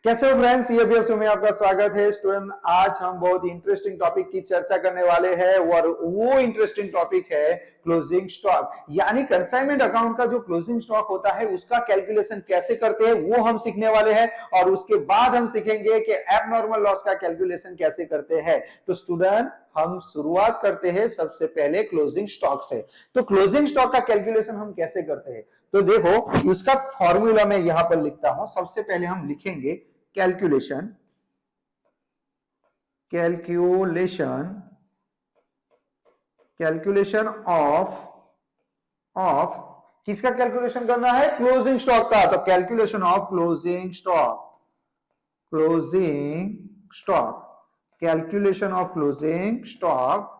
कैसे हो फ्रेंड्स, ये भी में आपका स्वागत है। स्टूडेंट, आज हम बहुत इंटरेस्टिंग टॉपिक की चर्चा करने वाले हैं और वो इंटरेस्टिंग टॉपिक है क्लोजिंग स्टॉक। यानी कंसाइनमेंट अकाउंट का जो क्लोजिंग स्टॉक होता है उसका कैलकुलेशन कैसे करते हैं वो हम सीखने वाले हैं, और उसके बाद हम सीखेंगे कि एबनॉर्मल लॉस का कैलकुलेशन कैसे करते हैं। तो स्टूडेंट, हम शुरुआत करते हैं सबसे पहले क्लोजिंग स्टॉक से। तो क्लोजिंग स्टॉक का कैलकुलेशन हम कैसे करते हैं, तो देखो उसका फॉर्मूला मैं यहां पर लिखता हूं। सबसे पहले हम लिखेंगे कैलकुलेशन कैलकुलेशन ऑफ किसका कैलकुलेशन करना है? क्लोजिंग स्टॉक का। तो कैलकुलेशन ऑफ क्लोजिंग स्टॉक।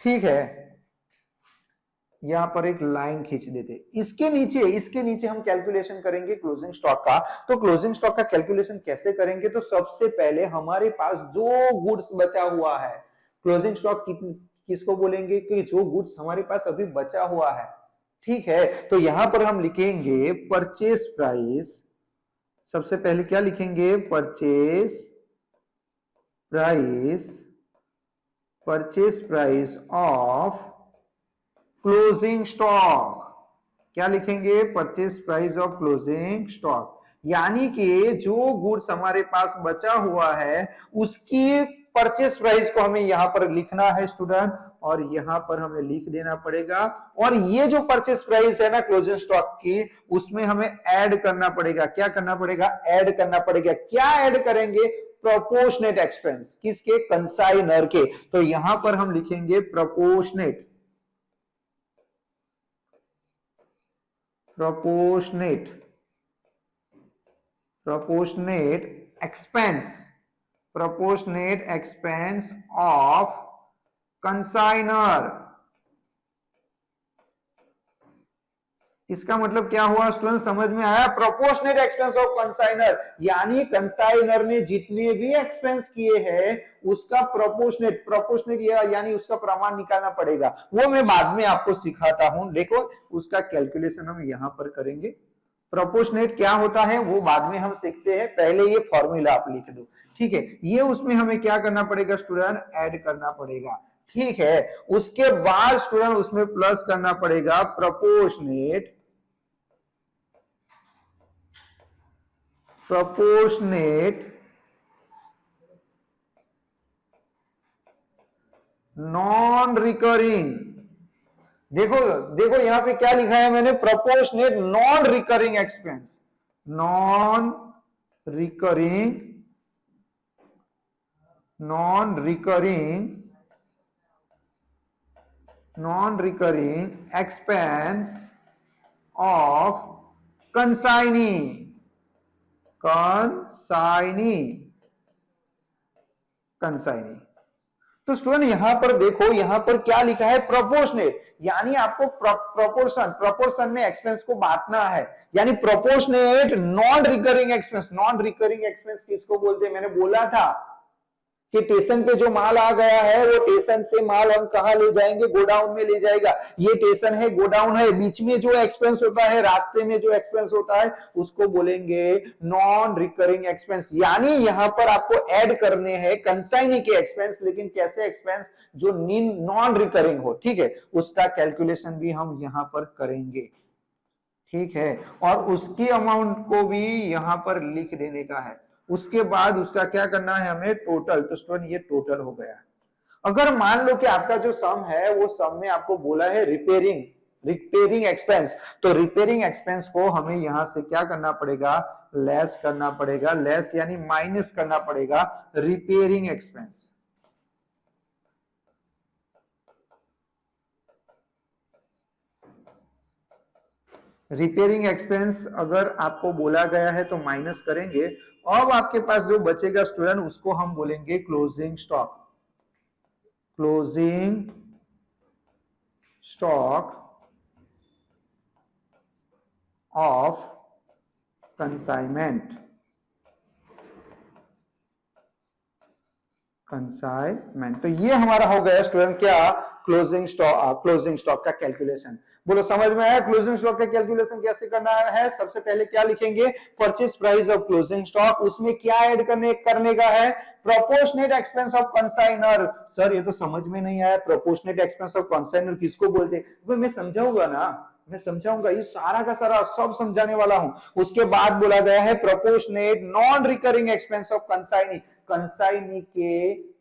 ठीक है, यहां पर एक लाइन खींच देते। इसके नीचे हम कैलकुलेशन करेंगे क्लोजिंग स्टॉक का। तो क्लोजिंग स्टॉक का कैलकुलेशन कैसे करेंगे? तो सबसे पहले हमारे पास जो गुड्स बचा हुआ है, क्लोजिंग स्टॉक किसको बोलेंगे? कि जो गुड्स हमारे पास अभी बचा हुआ है। ठीक है, तो यहां पर हम लिखेंगे परचेस प्राइस। सबसे पहले क्या लिखेंगे? Purchase price of closing stock. क्या लिखेंगे? Purchase price of closing stock. यानी कि जो गुड्स हमारे पास बचा हुआ है उसकी परचेस प्राइस को हमें यहां पर लिखना है स्टूडेंट, और यहां पर हमें लिख देना पड़ेगा। और ये जो परचेस प्राइस है ना क्लोजिंग स्टॉक की, उसमें हमें ऐड करना पड़ेगा। क्या करना पड़ेगा? ऐड करना पड़ेगा। क्या ऐड करेंगे? Proportionate expense. किसके? कंसाइनर के। तो यहां पर हम लिखेंगे प्रोपोर्शनेट expense of consignor। इसका मतलब क्या हुआ स्टूडेंट, समझ में आया? प्रोपोर्शनेट एक्सपेंस ऑफ कंसाइनर, यानी कंसाइनर ने जितने भी एक्सपेंस किए हैं उसका प्रोपोर्शनेट यानी उसका प्रमाण निकालना पड़ेगा। वो मैं बाद में आपको सिखाता हूं। देखो, उसका कैलकुलेशन हम यहां पर करेंगे। प्रोपोर्शनेट क्या होता है वो बाद में हम सीखते हैं, पहले ये फॉर्मूला आप लिख दो। ठीक है, ये उसमें हमें क्या करना पड़ेगा स्टूडेंट? ऐड करना पड़ेगा। ठीक है, उसके बाद स्टूडेंट उसमें प्लस करना पड़ेगा प्रोपोर्शनेट नॉन रिकरिंग। देखो देखो यहां पे क्या लिखा है मैंने? Proportionate non recurring expense. Non recurring expense of consignee. तो स्टूडेंट यहां पर देखो, यहां पर क्या लिखा है? प्रोपोर्शनेट, यानी आपको प्रोपोर्शन में एक्सपेंस को बांटना है। यानी प्रोपोर्शनेट नॉन रिकरिंग एक्सपेंस किसको बोलते हैं? मैंने बोला था कि स्टेशन पे जो माल आ गया है वो स्टेशन से माल हम कहां ले जाएंगे? गोडाउन में ले जाएगा। ये स्टेशन है, गोडाउन है, बीच में जो एक्सपेंस होता है, रास्ते में जो एक्सपेंस होता है उसको बोलेंगे नॉन रिकरिंग एक्सपेंस। यानी यहां पर आपको ऐड करने हैं कंसाइनी के एक्सपेंस, लेकिन कैसे एक्सपेंस? जो नॉन रिकरिंग हो। ठीक है, उसका कैलकुलेशन भी हम यहां पर करेंगे। ठीक है, और उसकी अमाउंट को भी यहां पर लिख देने का है। उसके बाद उसका क्या करना है हमें? टोटल। तो स्टूडेंट ये टोटल हो गया। अगर मान लो कि आपका जो सम है वो सम में आपको बोला है रिपेयरिंग एक्सपेंस, तो रिपेयरिंग एक्सपेंस को हमें यहां से क्या करना पड़ेगा? लेस करना पड़ेगा। लेस यानी माइनस करना पड़ेगा रिपेयरिंग एक्सपेंस। रिपेयरिंग एक्सपेंस अगर आपको बोला गया है तो माइनस करेंगे। अब आपके पास जो बचेगा स्टूडेंट उसको हम बोलेंगे क्लोजिंग स्टॉक ऑफ कंसाइनमेंट। तो ये हमारा हो गया स्टूडेंट क्या? क्लोजिंग स्टॉक का कैलकुलेशन। बोलो समझ में आया क्लोजिंग स्टॉक का कैलकुलेशन कैसे करना है? सबसे पहले क्या लिखेंगे? Purchase price of closing stock, उसमें क्या ऐड करने का है? Proportionate expense of consignor. Sir ये तो समझ में नहीं आया, प्रोपोर्शनेट एक्सपेंस ऑफ कंसाइनर किसको बोलते हैं? मैं समझाऊंगा ना, मैं समझाऊंगा, ये सारा का सारा सब समझाने वाला हूं। उसके बाद बोला गया है proportionate non recurring expense of consignee, consignee के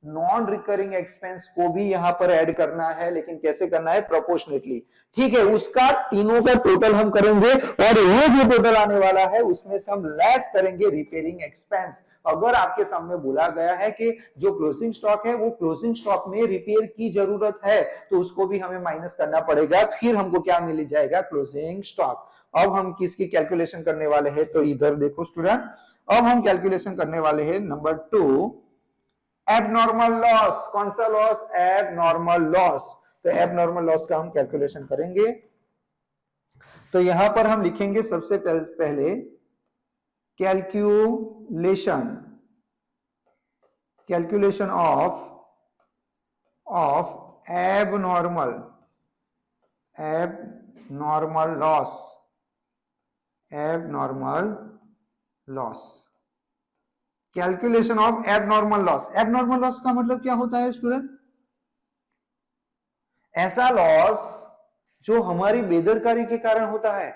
नॉन रिकरिंग एक्सपेंस को भी यहां पर ऐड करना है, लेकिन कैसे करना है? प्रोपोर्शनेटली। ठीक है, उसका तीनों का टोटल हम करेंगे और ये जो टोटल आने वाला है उसमें से हम लेस करेंगे रिपेयरिंग एक्सपेंस। अगर आपके सामने बोला गया है कि जो क्लोजिंग स्टॉक है वो क्लोजिंग स्टॉक में रिपेयर की जरूरत है, तो उसको भी हमें माइनस करना पड़ेगा, फिर हमको क्या मिल जाएगा? Closing stock. अब हम किसकी कैलकुलेशन करने वाले हैं? तो इधर देखो स्टूडेंट, अब हम कैलकुलेशन करने वाले हैं नंबर 2, एबनॉर्मल लॉस। कौन सा लॉस? Abnormal loss. तो एबनॉर्मल लॉस का हम कैलकुलेशन करेंगे। तो यहां पर हम लिखेंगे सबसे पहले calculation of abnormal loss. Calculation of abnormal loss. Abnormal loss का मतलब क्या होता है स्टूडेंट? ऐसा लॉस जो हमारी बेदरकारी के कारण होता है।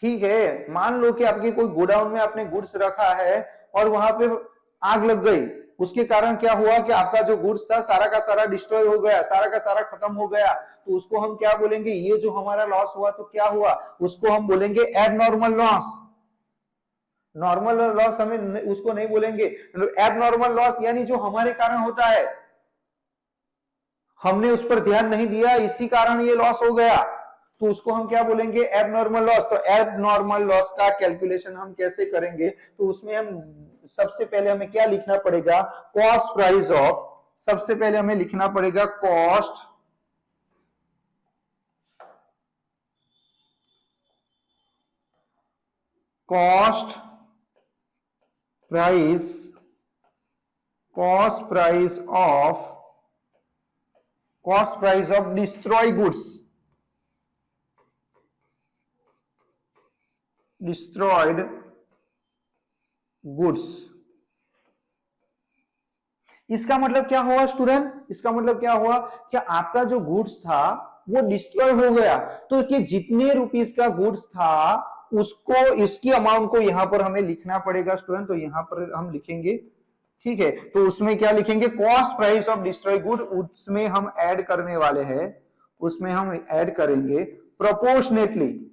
ठीक है, मान लो कि आपके कोई गोडाउन में आपने गुड्स रखा है और वहां पे आग लग गई, उसके कारण क्या हुआ कि आपका जो गुड्स था सारा का सारा डिस्ट्रॉय हो गया, सारा का सारा खत्म हो गया, तो उसको हम क्या बोलेंगे? ये जो हमारा लॉस हुआ तो क्या हुआ? उसको हम बोलेंगे एबनॉर्मल लॉस। नॉर्मल लॉस हमें उसको नहीं बोलेंगे। एबनॉर्मल लॉस यानी जो हमारे कारण होता है, हमने उस पर ध्यान नहीं दिया, इसी कारण ये लॉस हो गया, तो उसको हम क्या बोलेंगे? Abnormal loss. तो एबनॉर्मल लॉस का कैलकुलेशन हम कैसे करेंगे? तो उसमें हम सबसे पहले हमें क्या लिखना पड़ेगा? कॉस्ट प्राइस ऑफ, सबसे पहले हमें लिखना पड़ेगा cost price of destroy goods, destroyed goods. इसका मतलब क्या हुआ स्टूडेंट? इसका मतलब क्या हुआ कि आपका जो गुड्स था वो डिस्ट्रॉय हो गया, तो कि जितने रुपीस का गुड्स था उसको, इसकी अमाउंट को यहां पर हमें लिखना पड़ेगा स्टूडेंट। तो यहां पर हम लिखेंगे, ठीक है, तो उसमें क्या लिखेंगे? Cost price of destroy good. उसमें हम ऐड करने वाले हैं, उसमें हम ऐड करेंगे proportionately,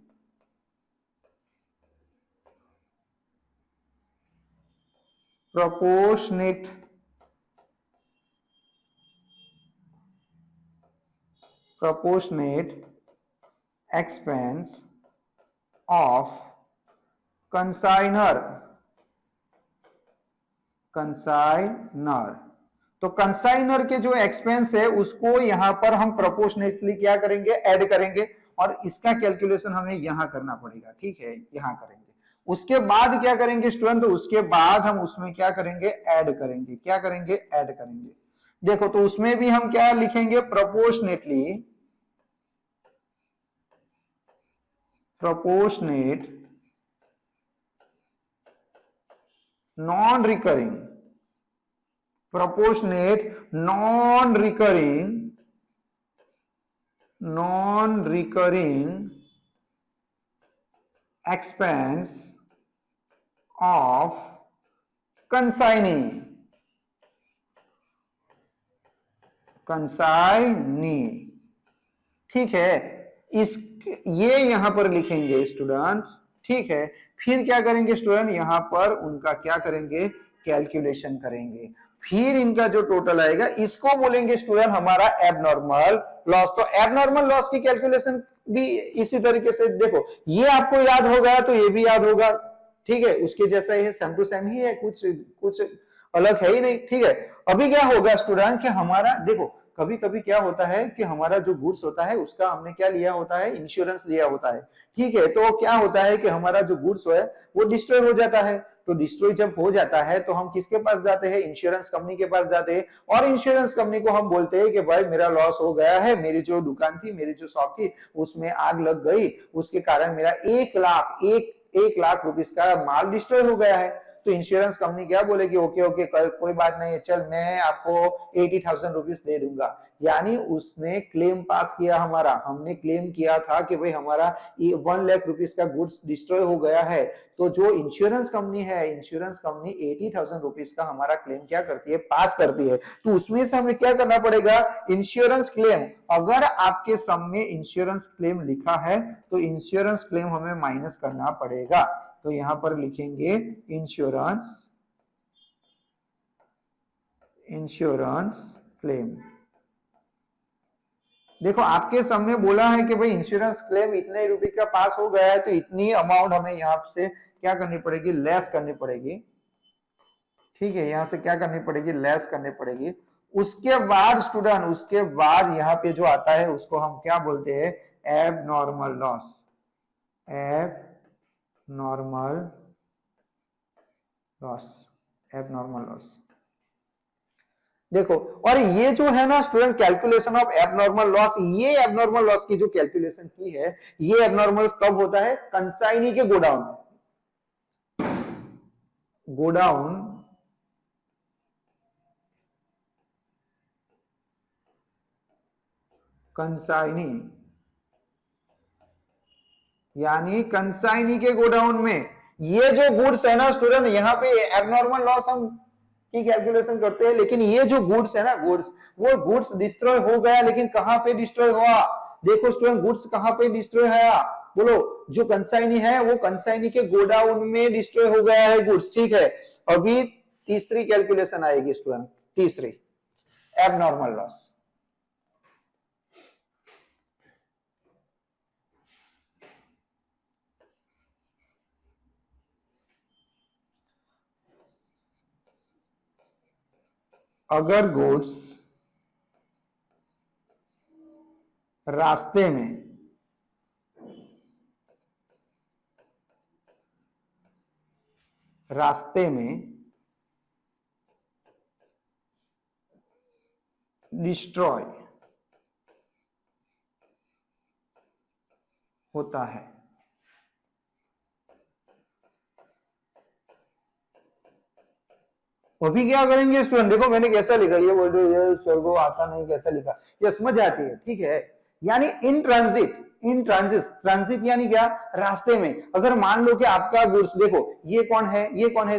proportionate expense of consignor। तो कंसाइनर के जो एक्सपेंस है उसको यहां पर हम प्रोपोर्शनेटली क्या करेंगे? ऐड करेंगे, और इसका कैलकुलेशन हमें यहां करना पड़ेगा। ठीक है, यहां करेंगे। उसके बाद क्या करेंगे स्टूडेंट? तो उसके बाद हम उसमें क्या करेंगे? ऐड करेंगे। क्या करेंगे? ऐड करेंगे। देखो, तो उसमें भी हम क्या लिखेंगे? Proportionate non recurring expense of consignee। ठीक है, इस ये यहां पर लिखेंगे स्टूडेंट। ठीक है, फिर क्या करेंगे स्टूडेंट? यहां पर उनका क्या करेंगे? कैलकुलेशन करेंगे। फिर इनका जो टोटल आएगा इसको बोलेंगे स्टूडेंट हमारा एबनॉर्मल लॉस। तो एबनॉर्मल लॉस की कैलकुलेशन भी इसी तरीके से, देखो ये आपको याद हो गया तो ये भी याद होगा। ठीक है, उसके जैसा ही है, सेम टू सेम ही है, कुछ अलग है ही नहीं। ठीक है, अभी क्या होगा स्टूडेंट कि हमारा, देखो कभी कभी क्या होता है कि हमारा जो गुड्स होता है उसका हमने क्या लिया होता है? इंश्योरेंस लिया होता है। ठीक है, तो क्या होता है कि हमारा जो गुड्स है वो डिस्ट्रॉय हो जाता है, तो डिस्ट्रॉय जब हो जाता है तो हम किसके पास जाते हैं, इंश्योरेंस कंपनी के पास जाते हैं, और इंश्योरेंस कंपनी को हम बोलते हैं कि भाई मेरा लॉस हो गया है, मेरी जो दुकान थी, मेरी जो शॉप थी, उसमें आग लग गई, उसके कारण मेरा 1 लाख रुपीस का माल डिस्ट्रॉय हो गया है। तो इंश्योरेंस कंपनी क्या बोलेगी, ओके ओके कोई बात नहीं है, चल मैं आपको 80,000 रुपीस दे दूंगा। यानी उसने क्लेम पास किया, हमारा हमने क्लेम किया था कि भाई हमारा 1 लाख रुपीस का गुड्स डिस्ट्रॉय हो गया है, तो जो इंश्योरेंस कंपनी है, इंश्योरेंस कंपनी 80,000 रुपीस का हमारा क्लेम क्या करती है, पास करती है। तो उसमें से हमें क्या करना पड़ेगा, इंश्योरेंस क्लेम। अगर आपके सम में इंश्योरेंस क्लेम लिखा है तो इंश्योरेंस क्लेम हमें माइनस करना पड़ेगा। तो यहां पर लिखेंगे इंश्योरेंस क्लेम। देखो आपके सामने बोला है कि भाई इंश्योरेंस क्लेम इतने रुपए का पास हो गया है, तो इतनी अमाउंट हमें यहां से क्या करनी पड़ेगी, लेस करनी पड़ेगी। ठीक है, यहां से क्या करनी पड़ेगी, लेस करनी पड़ेगी। उसके बाद स्टूडेंट, उसके बाद यहाँ पे जो आता है उसको हम क्या बोलते हैं, abnormal loss. Abnormal loss, abnormal loss. देखो, और ये जो है ना student, calculation of abnormal loss, ये एबनॉर्मल लॉस की जो कैलकुलेशन की है, ये एबनॉर्मल कब होता है, कंसाइनी के गोडाउन कंसाइनी, यानी कंसाइनी के गोडाउन में ये जो गुड्स है ना स्टूडेंट, यहाँ पे एबनॉर्मल लॉस हम की कैलकुलेशन करते हैं, लेकिन ये जो गुड्स है ना, वो गुड्स डिस्ट्रॉय हो गया, लेकिन कहां पे डिस्ट्रॉय हुआ, देखो स्टूडेंट, गुड्स कहां पे डिस्ट्रॉय है, बोलो, जो कंसाइनी है वो कंसाइनी के गोडाउन में डिस्ट्रॉय हो गया है गुड्स। ठीक है, अभी तीसरी कैलकुलेशन आएगी स्टूडेंट, तीसरी, एबनॉर्मल लॉस। अगर गुड्स रास्ते में डिस्ट्रॉय होता है, अभी क्या करेंगे स्टूडेंट, देखो मैंने कैसा लिखा, ये बोल रहे ये सर को आता नहीं, कैसा लिखा, ये समझ आती है। ठीक है, यानी इन ट्रांजिट, ट्रांजिट यानी क्या, रास्ते में। अगर मान लो कि आपका गुड्स, देखो ये कौन है,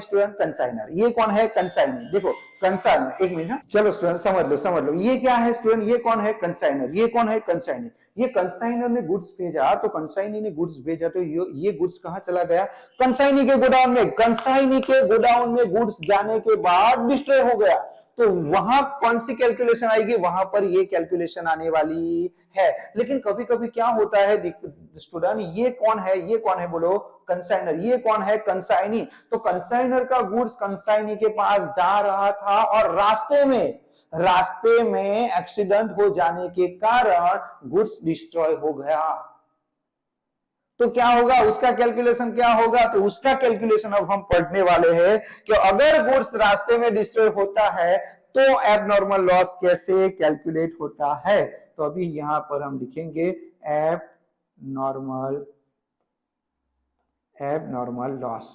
स्टूडेंट, कंसाइनर। ये कौन है, कंसाइनर। देखो कंसाइनर, एक मिनट, चलो स्टूडेंट समझ लो, ये क्या है स्टूडेंट, ये कौन है, कंसाइनर। ये कौन है, कंसाइनर। ये कंसाइनर ने गुड्स भेजा, तो कंसाइनी ने गुड्स भेजा, तो ये गुड्स कहां चला गया, कंसाइनी के गोडाउन में। कंसाइनी के गोडाउन में गुड्स जाने के बाद डिस्ट्रॉय हो गया, तो वहां कौन सी कैलकुलेशन आएगी, वहां पर ये कैलकुलेशन आने वाली है। लेकिन कभी कभी क्या होता है स्टूडेंट, ये कौन है बोलो, कंसाइनर। ये कौन है, कंसाइनी। तो कंसाइनर का गुड्स कंसाइनी के पास जा रहा था, और रास्ते में एक्सीडेंट हो जाने के कारण गुड्स डिस्ट्रॉय हो गया। तो क्या होगा, उसका कैलकुलेशन क्या होगा, तो उसका कैलकुलेशन अब हम पढ़ने वाले हैं कि अगर गुड्स रास्ते में डिस्ट्रॉय होता है तो एबनॉर्मल लॉस कैसे कैलकुलेट होता है। तो अभी यहां पर हम लिखेंगे एबनॉर्मल लॉस।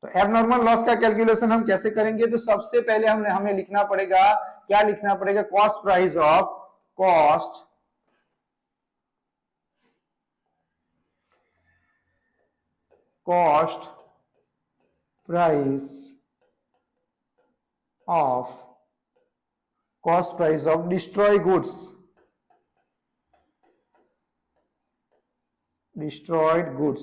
तो एबनॉर्मल लॉस का कैलकुलेशन हम कैसे करेंगे, तो सबसे पहले हमें लिखना पड़ेगा, क्या लिखना पड़ेगा, cost price of cost price of destroy goods, destroyed goods.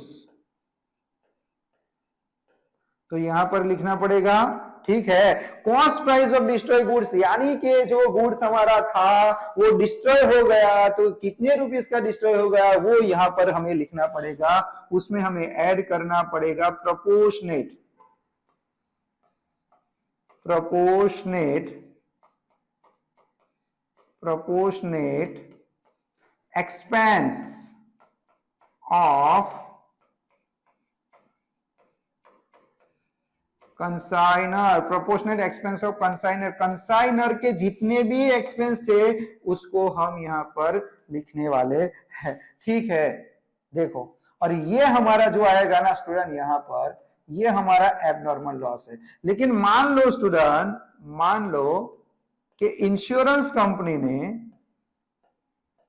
तो यहां पर लिखना पड़ेगा, ठीक है, cost price of destroy goods, यानी कि जो गुड्स हमारा था वो डिस्ट्रॉय हो गया, तो कितने रुपीस का डिस्ट्रॉय हो गया वो यहां पर हमें लिखना पड़ेगा। उसमें हमें ऐड करना पड़ेगा proportionate expense of consignor, proportional expense of consignor, consignor के जितने भी एक्सपेंस थे उसको हम यहाँ पर लिखने वाले हैं। ठीक है, देखो, और ये हमारा जो आएगा ना स्टूडेंट यहाँ पर, ये हमारा एबनॉर्मल लॉस है। लेकिन मान लो स्टूडेंट, मान लो कि इंश्योरेंस कंपनी ने,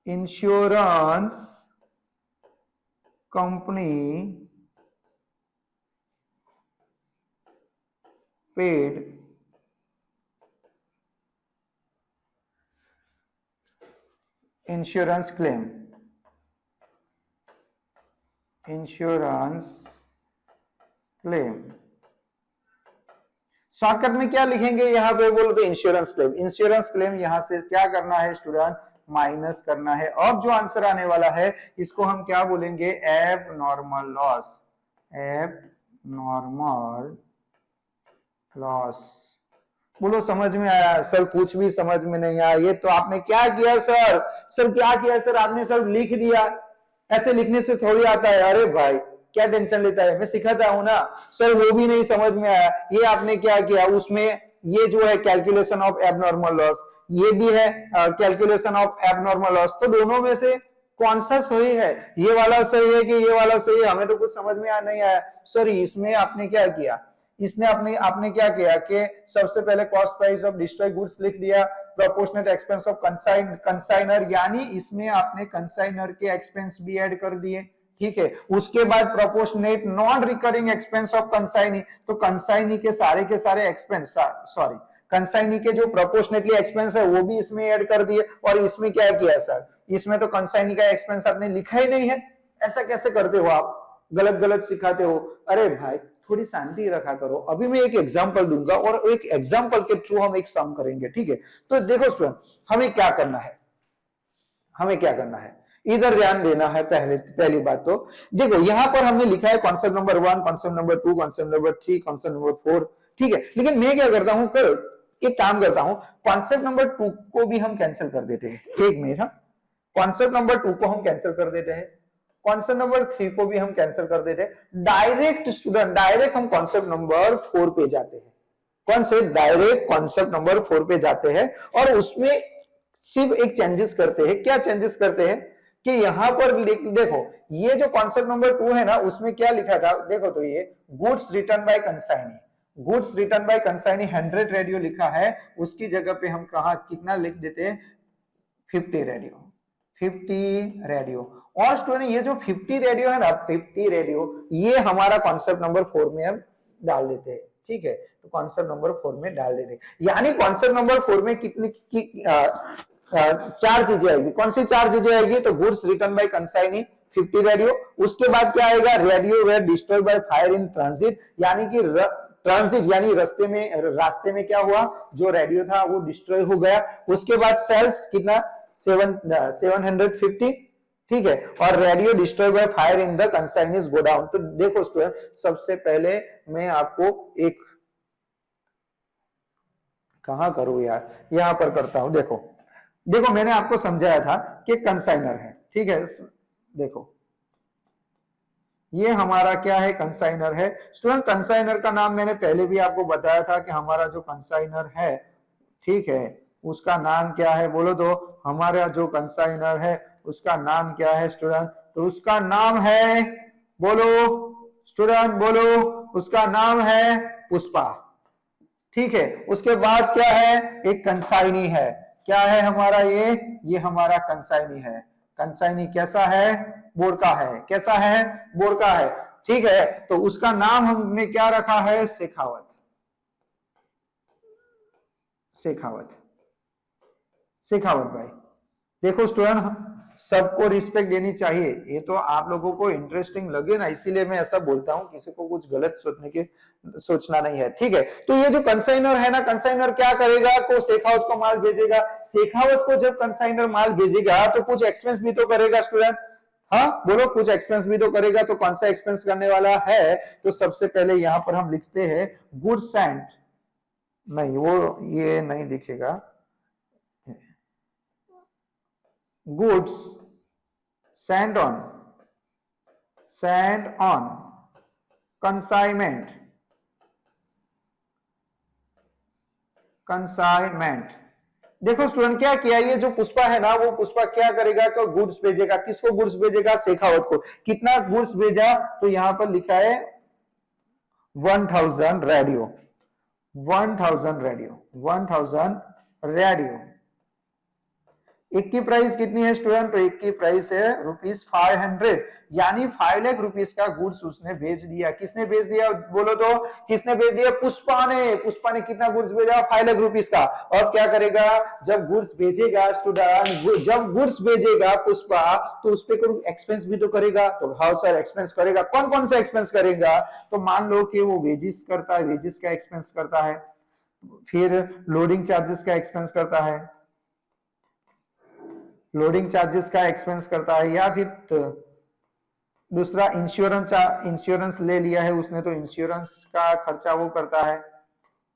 insurance company paid insurance claim, insurance claim, shortcut में क्या लिखेंगे यहां पे बोलो तो इंश्योरेंस क्लेम। इंश्योरेंस क्लेम यहां से क्या करना है स्टूडेंट, माइनस करना है। अब जो आंसर आने वाला है इसको हम क्या बोलेंगे, एब नॉर्मल लॉस, एब नॉर्मल लॉस। बोलो समझ में आया? सर कुछ भी समझ में नहीं आया, ये तो आपने क्या किया सर, सर क्या किया सर आपने, सर लिख दिया, ऐसे लिखने से थोड़ी आता है। अरे भाई क्या टेंशन लेता है, मैं सिखाता हूं ना। सर वो भी नहीं समझ में आया, ये आपने क्या किया, उसमें ये जो है कैलकुलेशन ऑफ एबनॉर्मल लॉस, ये भी है कैलकुलेशन ऑफ एबनॉर्मल लॉस, तो दोनों में से कौन सा सही है, ये वाला सही है कि ये वाला सही है, हमें तो कुछ समझ में नहीं आया। सर इसमें आपने क्या किया, इसने आपने आपने क्या किया कि सबसे पहले cost price of destroy goods लिख दिया, प्रोपोर्शनल एक्सपेंस ऑफ कंसाइनर, यानी इसमें आपने कंसाइनर के एक्सपेंस भी ऐड कर दिए। ठीक है, उसके बाद proportionate non recurring expense of consignee, तो कंसाइनी के सारे एक्सपेंस, सॉरी कंसाइनी के जो प्रोपोर्शनेटली एक्सपेंस है वो भी इसमें ऐड कर दिए। और इसमें क्या किया सर, इसमें तो कंसाइनी का एक्सपेंस आपने लिखा ही नहीं है, ऐसा कैसे करते हो आप, गलत गलत सिखाते हो। अरे भाई थोड़ी शांति रखा करो, अभी मैं एक एग्जांपल दूंगा और एक एग्जांपल के थ्रू हम एक सम करेंगे। ठीक है, तो देखो स्टूडेंट हमें क्या करना है, हमें क्या करना है, इधर ध्यान देना है। पहली बात तो देखो यहां पर हमने लिखा है concept number 1, concept number 2, concept number 3, concept number 4। ठीक है, लेकिन मैं क्या करता हूं, एक काम करता हूं, कॉन्सेप्ट नंबर 2 को भी हम कैंसिल कर देते हैं। एक मिनट, कॉन्सेप्ट नंबर 2 को हम कैंसिल कर देते हैं, कॉन्सेप्ट नंबर 3 को भी हम कैंसिल कर देते हैं। डायरेक्ट स्टूडेंट, डायरेक्ट हम कॉन्सेप्ट नंबर 4 पे जाते हैं। कौन से, डायरेक्ट कॉन्सेप्ट नंबर 4 पे जाते हैं और उसमें सिर्फ एक चेंजेस करते हैं। क्या चेंजेस करते हैं कि यहां पर देखो, ये जो कॉन्सेप्ट नंबर 2 है ना, उसमें क्या लिखा था देखो, तो ये goods return by consignee, goods return by consignee 100 radio लिखा है, उसकी जगह पे हम कहा कितना लिख देते हैं, 50 रेडियो, 50 रेडियो। और स्टूडेंट ये जो 50 रेडियो है ना, 50 रेडियो, ये हमारा कॉन्सेप्ट नंबर 4 में हम डाल देते हैं। ठीक है, तो कॉन्सेप्ट नंबर 4 में डाल देते हैं, यानी कॉन्सेप्ट नंबर 4 में कितनी चार चीजें आएगी। कौन सी चार चीजें आएगी, तो goods return by consignee 50 radio, उसके बाद क्या आएगा, radio were destroyed by fire in transit, यानी कि ट्रांजिट यानी रास्ते में क्या हुआ, जो रेडियो था वो डिस्ट्रॉय हो गया। उसके बाद सेल्स कितना, 750। ठीक है, और radio destroy by fire in the consignee's godown. तो देखो स्टूडेंट, सबसे पहले मैं आपको एक, कहां करूं यार, यहां पर करता हूं। देखो देखो मैंने आपको समझाया था कि कंसाइनर है। ठीक है, देखो ये हमारा क्या है, कंसाइनर है। स्टूडेंट कंसाइनर का नाम मैंने पहले भी आपको बताया था कि हमारा जो कंसाइनर है, ठीक है, उसका नाम क्या है बोलो, तो हमारा जो कंसाइनर है उसका नाम क्या है स्टूडेंट, तो उसका नाम है, बोलो स्टूडेंट बोलो, उसका नाम है पुष्पा। ठीक है, उसके बाद क्या है, एक कंसाइनी है, क्या है हमारा ये हमारा कंसाइनी है। कंसाइनी कैसा है, बोर्ड का है, कैसा है, बोर्ड का है। ठीक है, तो उसका नाम हमने क्या रखा है, शेखावत, शेखावत, शेखावत भाई। देखो स्टूडेंट सबको रिस्पेक्ट देनी चाहिए, ये तो आप लोगों को इंटरेस्टिंग लगे ना, इसीलिए मैं ऐसा बोलता हूं, किसी को कुछ गलत सोचना नहीं है। ठीक है, तो ये जो कंसाइनर है ना, कंसाइनर क्या करेगा, को शेखावत को माल भेजेगा। शेखावत को जब कंसाइनर माल भेजेगा तो कुछ एक्सपेंस भी तो करेगा स्टूडेंट, हाँ बोलो, कुछ एक्सपेंस भी तो करेगा। तो कौन सा एक्सपेंस करने वाला है, तो सबसे पहले यहां पर हम लिखते हैं गुड्स एंड, नहीं वो ये नहीं दिखेगा, goods sent on consignment consignment. देखो स्टूडेंट क्या किया, ये जो पुष्पा है ना, वो पुष्पा क्या करेगा तो गुड्स भेजेगा। किसको गुड्स भेजेगा? शेखावत को। कितना गुड्स भेजा? तो यहां पर लिखा है 1000 रेडियो, 1000 रेडियो, 1000 रेडियो। एक की प्राइस कितनी है स्टूडेंट? तो एक की प्राइस है ₹500, यानी 5 लाख रुपीस का गुड्स उसने भेज दिया। किसने भेज दिया बोलो तो? किसने भेज दिया? पुष्पा ने। पुष्पा ने कितना गुड्स भेजा? 5 लाख रुपीस का। और क्या करेगा जब गुड्स भेजेगा स्टूडेंट? जब गुड्स भेजेगा पुष्पा तो उस पे कोई एक्सपेंस भी तो करेगा। तो हाँ सर एक्सपेंस करेगा। कौन कौन सा एक्सपेंस करेगा? तो मान लो कि वो वेजिस करता है, वेजिस का एक्सपेंस करता है, फिर लोडिंग चार्जेस का एक्सपेंस करता है, लोडिंग चार्जेस का एक्सपेंस करता है, या फिर दूसरा इंश्योरेंस ले लिया है उसने तो इंश्योरेंस का खर्चा वो करता है।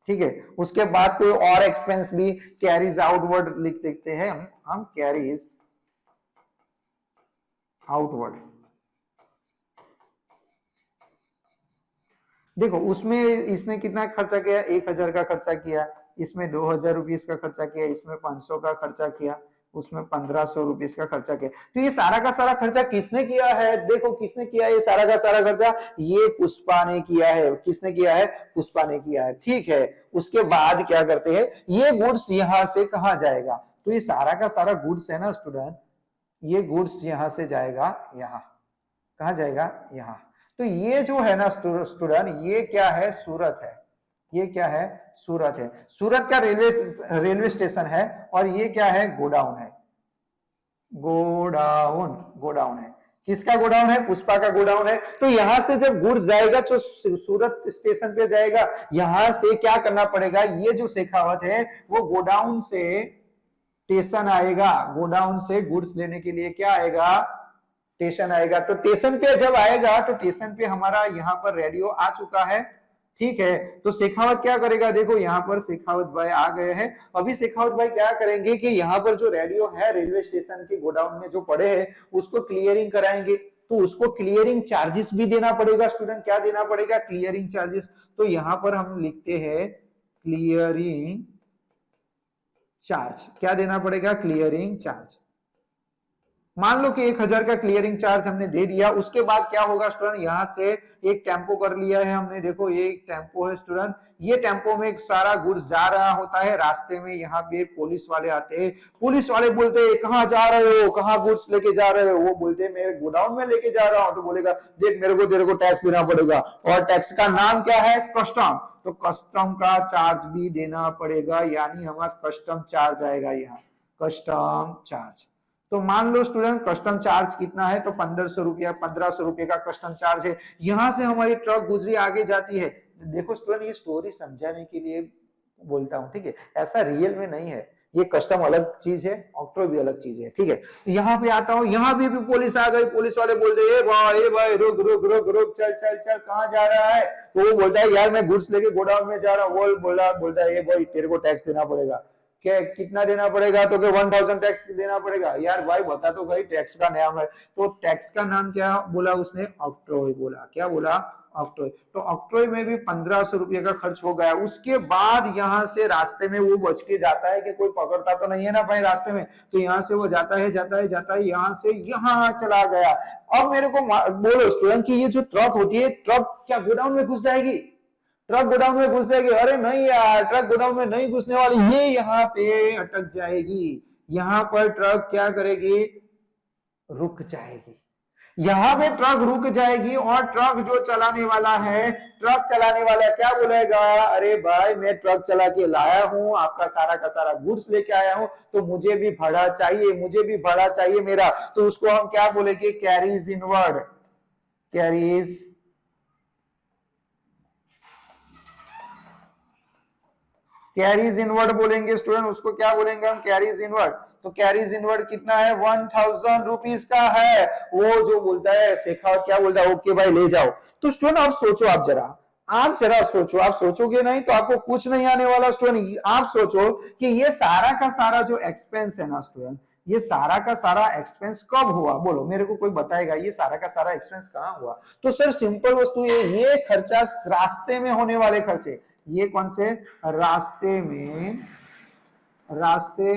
ठीक है, उसके बाद कोई और एक्सपेंस भी कैरीज आउटवर्ड लिख देते हैं हम कैरीज आउटवर्ड। देखो उसमें इसने कितना खर्चा किया? 1000 का खर्चा किया, इसमें 2000 रुपीस का खर्चा किया, इसमें 500 का खर्चा किया, उसमें 1500 रुपीस का खर्चा किया। तो ये सारा का सारा खर्चा किसने किया है? देखो किसने किया ये सारा का सारा खर्चा? ये पुष्पा ने किया है। किसने किया है? पुष्पा ने किया है। ठीक है, उसके बाद क्या करते हैं, ये गुड्स यहां से कहां जाएगा? तो ये सारा का सारा गुड्स है ना स्टूडेंट, ये गुड्स यहां से जाएगा यहां। कहां जाएगा? यहां। तो ये जो है ना स्टूडेंट, ये क्या है? सूरत है। ये क्या है? सूरत है। सूरत का रेलवे स्टेशन है। और ये क्या है? गोडाउन है। गोडाउन, गोडाउन है। किसका गोडाउन है? पुष्पा का गोडाउन है। तो यहां से जब गुड्स जाएगा तो सूरत स्टेशन पे जाएगा। यहां से क्या करना पड़ेगा? ये जो शेखावत है वो गोडाउन से स्टेशन आएगा। गोडाउन से गुड्स लेने के लिए क्या आएगा? स्टेशन आएगा। तो स्टेशन पे जब आएगा तो स्टेशन पे हमारा यहाँ पर रेडियो आ चुका है। ठीक है, तो शेखावत क्या करेगा? देखो यहाँ पर शेखावत भाई आ गए हैं। अभी शेखावत भाई क्या करेंगे कि यहाँ पर जो रेडियो है रेलवे स्टेशन के गोडाउन में जो पड़े हैं उसको क्लियरिंग कराएंगे। तो उसको क्लियरिंग चार्जेस भी देना पड़ेगा स्टूडेंट। क्या देना पड़ेगा? Clearing charges. तो यहाँ पर हम लिखते हैं क्लियरिंग चार्ज। क्या देना पड़ेगा? Clearing charge. मान लो कि 1000 का क्लियरिंग चार्ज हमने दे दिया। उसके बाद क्या होगा स्टूडेंट? यहां से एक टेम्पो कर लिया है हमने। देखो ये एक टेम्पो है स्टूडेंट। ये टेम्पो में सारा गुड्स जा रहा होता है। रास्ते में यहाँ पे पुलिस वाले आते हैं। पुलिस वाले बोलते हैं कहाँ जा रहे हो? कहाँ गुड्स लेके जा रहे हो? वो बोलते हैं मैं गोडाउन में लेके जा रहा हूँ। तो बोलेगा देख तेरे को टैक्स देना पड़ेगा। और टैक्स का नाम क्या है? कस्टम। तो कस्टम का चार्ज भी देना पड़ेगा, यानी हमारा कस्टम चार्ज आएगा यहाँ। Custom charge. तो मान लो स्टूडेंट कस्टम चार्ज कितना है? तो 1500 रुपया, 1500 रुपये का कस्टम चार्ज है। यहां से हमारी ट्रक गुजरी आगे जाती है। देखो स्टूडेंट ये स्टोरी समझाने के लिए बोलता हूँ। ठीक है, ऐसा रियल में नहीं है। ये कस्टम अलग चीज है, ऑक्ट्रो भी अलग चीज है। ठीक है, यहाँ पे आता हूँ। यहाँ भी पुलिस आ गई। पुलिस वाले बोलते हैं ए भाई रुक रुक रुक रुक, चल चल चल, कहाँ जा रहा है? तो वो बोलता है यार मैं गुड्स लेके गोडाउन में जा रहा हूँ। वो बोलता है भाई तेरे को टैक्स देना पड़ेगा। क्या कितना देना पड़ेगा? तो 1000 टैक्स देना पड़ेगा। यार भाई बता तो भाई टैक्स का नाम है। तो टैक्स का नाम क्या बोला उसने? ऑक्ट्रॉय बोला। क्या बोला? ऑक्ट्रॉय। तो ऑक्ट्रॉय में भी 1500 रुपये का खर्च हो गया। उसके बाद यहाँ से रास्ते में वो बच के जाता है कि कोई पकड़ता तो नहीं है ना भाई रास्ते में। तो यहाँ से वो जाता है यहाँ से यहाँ चला गया। अब मेरे को बोलो स्टूडेंट की ये जो ट्रक होती है, ट्रक क्या गोडाउन में घुस जाएगी? ट्रक गोडाउन में घुस जाएगी? अरे नहीं यार, ट्रक गोडाउन में नहीं घुसने वाली। ये यहाँ पे अटक जाएगी। यहाँ पर ट्रक क्या करेगी? रुक जाएगी। यहाँ पे ट्रक रुक जाएगी। और ट्रक जो चलाने वाला है, ट्रक चलाने वाला क्या बोलेगा? अरे भाई मैं ट्रक चला के लाया हूँ, आपका सारा का सारा गुड्स लेके आया हूँ, तो मुझे भी भाड़ा चाहिए, मुझे भी भाड़ा चाहिए मेरा। तो उसको हम क्या बोलेंगे? Carries inward. Carries carries inward बोलेंगे स्टूडेंट। उसको क्या बोलेंगे हम? Carries inward. तो कैरीज इनवर्ड कितना है? 1000 रुपीज का है। वो जो बोलता है शेखावत क्या बोलता है? ओके भाई ले जाओ। तो स्टूडेंट आप सोचो, आप जरा सोचो। आप सोचोगे नहीं तो आपको कुछ नहीं आने वाला स्टूडेंट। आप सोचो कि ये सारा का सारा जो एक्सपेंस है ना स्टूडेंट, ये सारा का सारा एक्सपेंस कब हुआ? बोलो मेरे को कोई बताएगा ये सारा का सारा एक्सपेंस कहां हुआ? तो सर सिंपल वस्तु ये खर्चा रास्ते में होने वाले खर्चे, ये कौन से रास्ते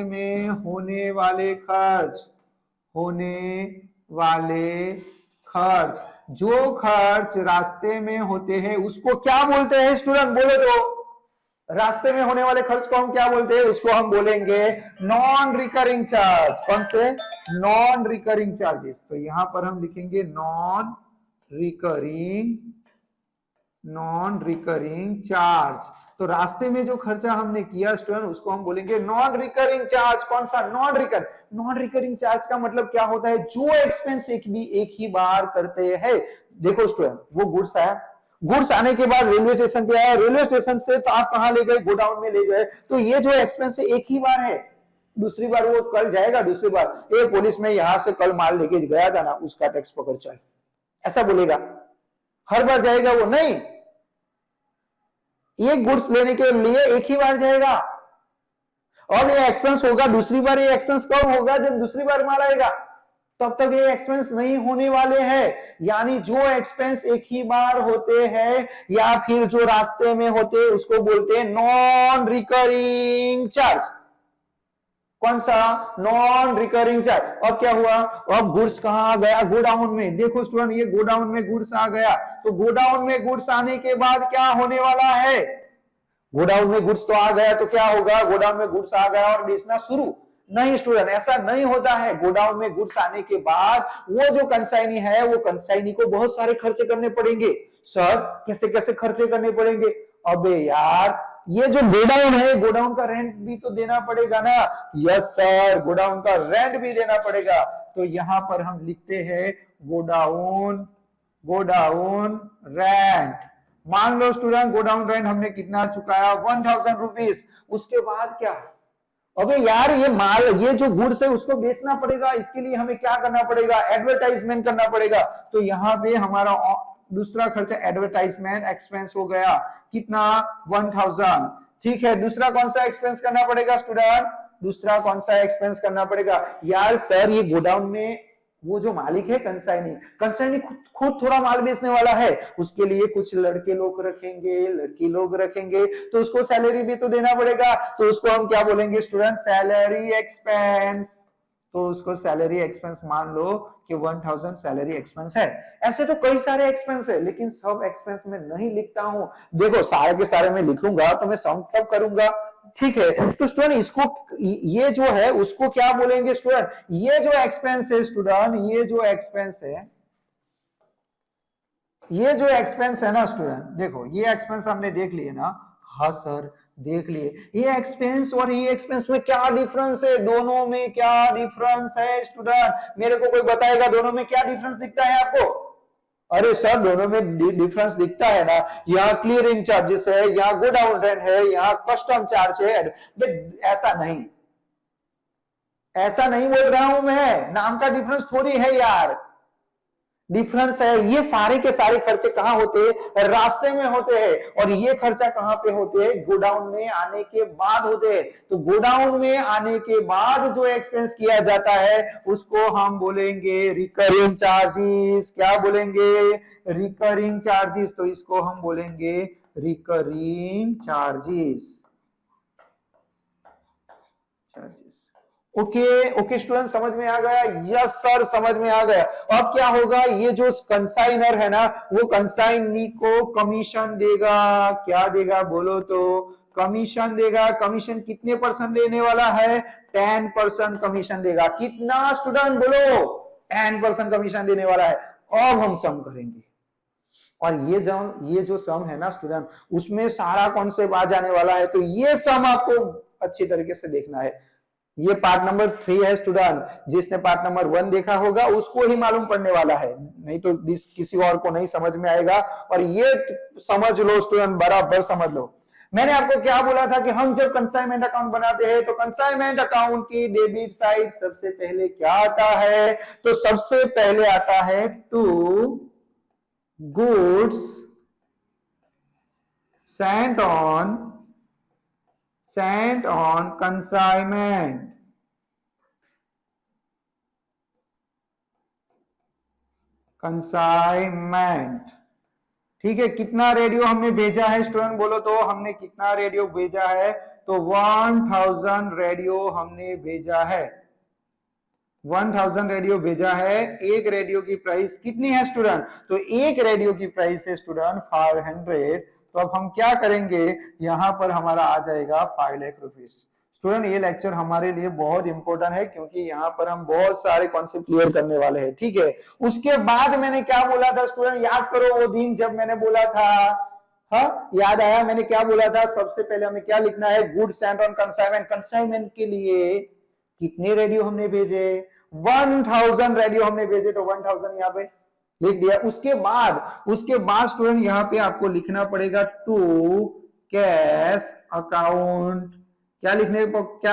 में होने वाले खर्च, जो खर्च रास्ते में होते हैं उसको क्या बोलते हैं स्टूडेंट, बोले तो। रास्ते में होने वाले खर्च को हम क्या बोलते हैं, उसको हम बोलेंगे नॉन रिकरिंग चार्ज। कौन से, नॉन रिकरिंग चार्जेस। तो यहां पर हम लिखेंगे नॉन रिकरिंग चार्ज। तो रास्ते में जो खर्चा हमने किया स्टूडेंट उसको हम बोलेंगे नॉन रिकरिंग चार्ज। कौन सा, नॉन रिकरिंग चार्ज का मतलब क्या होता है, जो एक्सपेंस एक ही बार करते हैं। देखो स्टूडेंट, वो गुड्स आया, गुड्स आने के बाद रेलवे स्टेशन पे आया, रेलवे स्टेशन से तो आप कहां ले गए, गोडाउन में ले गए। तो ये जो एक्सपेंस है एक ही बार है, दूसरी बार वो कल जाएगा। दूसरी बार ये पुलिस में यहां से कल माल लेके गया था ना, उसका टैक्स पकड़ चल, ऐसा बोलेगा, हर बार जाएगा वो नहीं। एक गुड्स लेने के लिए एक ही बार जाएगा, और ये एक्सपेंस होगा दूसरी बार। ये एक्सपेंस कब होगा, जब दूसरी बार माल आएगा, तब तक ये एक्सपेंस नहीं होने वाले हैं। यानी जो एक्सपेंस एक ही बार होते हैं या फिर जो रास्ते में होते हैं उसको बोलते हैं नॉन रिकरिंग चार्ज। कौन सा, नॉन रिकरिंग चार्ज। अब क्या हुआ, अब गुड्स कहां आ गया, गोडाउन में। देखो स्टूडेंट, ये गोडाउन में गुड्स आ गया। तो गोडाउन में गुड्स आने के बाद क्या होने वाला है, गोडाउन में गुड्स तो आ गया तो क्या होगा, गोडाउन में गुड्स आ गया और बेचना शुरू। नहीं स्टूडेंट, ऐसा नहीं होता है। गोडाउन में गुड्स आने के बाद वो जो कंसाइनी है, वो कंसाइनी को बहुत सारे खर्चे करने पड़ेंगे। सर कैसे कैसे खर्चे करने पड़ेंगे, अबे यार ये जो गोडाउन है, गोडाउन का रेंट भी तो देना पड़ेगा ना। यस सर, गोडाउन का रेंट भी देना पड़ेगा। तो यहां पर हम लिखते हैं गोडाउन रेंट। मान लो स्टूडेंट, गोडाउन रेंट हमने कितना चुकाया, 1000 रुपीज। उसके बाद क्या, अबे यार ये माल, ये जो गुड्स है उसको बेचना पड़ेगा। इसके लिए हमें क्या करना पड़ेगा, एडवर्टाइजमेंट करना पड़ेगा। तो यहाँ पे हमारा दूसरा खर्चा एडवर्टाइजमेंट एक्सपेंस हो गया, कितना, 1000। ठीक है, दूसरा कौन सा एक्सपेंस करना पड़ेगा स्टूडेंट, दूसरा कौन सा एक्सपेंस करना पड़ेगा। यार सर ये गोडाउन में वो जो मालिक है कंसाइनी खुद थोड़ा माल बेचने वाला है, उसके लिए कुछ लड़के लोग रखेंगे, लड़की लोग रखेंगे, तो उसको सैलरी भी तो देना पड़ेगा। तो उसको हम क्या बोलेंगे स्टूडेंट, सैलरी एक्सपेंस। तो उसको सैलरी एक्सपेंस मान लो कि 1000 सैलरी एक्सपेंस है। ऐसे तो कई सारे एक्सपेंस है, लेकिन सब एक्सपेंस में नहीं लिखता हूं। देखो सारे के सारे में लिखूंगा तो मैं सम कब करूंगा, ठीक है। तो स्टूडेंट इसको, ये जो है उसको क्या बोलेंगे स्टूडेंट, ये जो एक्सपेंस है स्टूडेंट, ये जो एक्सपेंस है ना स्टूडेंट, देखो ये एक्सपेंस हमने देख लिए ना। हाँ सर देख लिए, ये एक्सपेंस और ये एक्सपेंस में क्या डिफरेंस है, दोनों में क्या डिफरेंस है स्टूडेंट, मेरे को कोई बताएगा दोनों में क्या डिफरेंस दिखता है आपको। अरे सर दोनों में डिफरेंस दिखता है ना, यहाँ क्लियरिंग चार्जेस है, यहाँ गोडाउन रेंट है, यहाँ कस्टम चार्ज है। ऐसा नहीं बोल रहा हूं मैं, नाम का डिफरेंस थोड़ी है यार, डिफरेंस है। ये सारे के सारे खर्चे कहां होते हैं, रास्ते में होते हैं। और ये खर्चा कहां पे होते हैं, गोडाउन में आने के बाद होते हैं। तो गोडाउन में आने के बाद जो एक्सपेंस किया जाता है उसको हम बोलेंगे रिकरिंग चार्जेस। क्या बोलेंगे, रिकरिंग चार्जेस। तो इसको हम बोलेंगे रिकरिंग चार्जेस। ओके स्टूडेंट, समझ में आ गया, यस सर समझ में आ गया। अब क्या होगा, ये जो कंसाइनर है ना, वो कंसाइनी को कमीशन देगा। क्या देगा बोलो तो, कमीशन देगा। कमीशन कितने परसेंट देने वाला है, 10% कमीशन देगा। कितना स्टूडेंट बोलो, 10% कमीशन देने वाला है। अब हम सम करेंगे, और ये जो सम है ना स्टूडेंट, उसमें सारा कॉन्सेप्ट आ जाने वाला है। तो ये सम आपको अच्छी तरीके से देखना है। ये पार्ट नंबर 3 है स्टूडेंट, जिसने पार्ट नंबर 1 देखा होगा उसको ही मालूम पड़ने वाला है, नहीं तो किसी और को नहीं समझ में आएगा। और ये समझ लो स्टूडेंट, बराबर समझ लो। मैंने आपको क्या बोला था कि हम जब कंसाइनमेंट अकाउंट बनाते हैं तो कंसाइनमेंट अकाउंट की डेबिट साइड सबसे पहले क्या आता है, तो सबसे पहले आता है to goods sent on consignment. ठीक है, कितना रेडियो हमने भेजा है स्टूडेंट बोलो तो, हमने कितना रेडियो भेजा है? तो 1000 रेडियो हमने भेजा है, 1000 रेडियो भेजा है। एक रेडियो की प्राइस कितनी है स्टूडेंट? तो एक रेडियो की प्राइस है स्टूडेंट 500। तो अब हम क्या करेंगे, यहां पर हमारा आ जाएगा 5 लाख रुपीस। स्टूडेंट ये लेक्चर हमारे लिए बहुत इंपॉर्टेंट है, क्योंकि यहाँ पर हम बहुत सारे कॉन्सेप्ट क्लियर करने वाले हैं। ठीक है, उसके बाद मैंने क्या बोला था स्टूडेंट, याद करो वो दिन जब मैंने बोला था, हाँ याद आया मैंने क्या बोला था? सबसे पहले हमें क्या लिखना है, goods Saint on consignment. Consignment के लिए कितने रेडियो हमने भेजे? 1000 रेडियो हमने भेजे, तो 1000 यहाँ पे लिख दिया। उसके बाद स्टूडेंट यहाँ पे आपको लिखना पड़ेगा टू कैश अकाउंट। क्या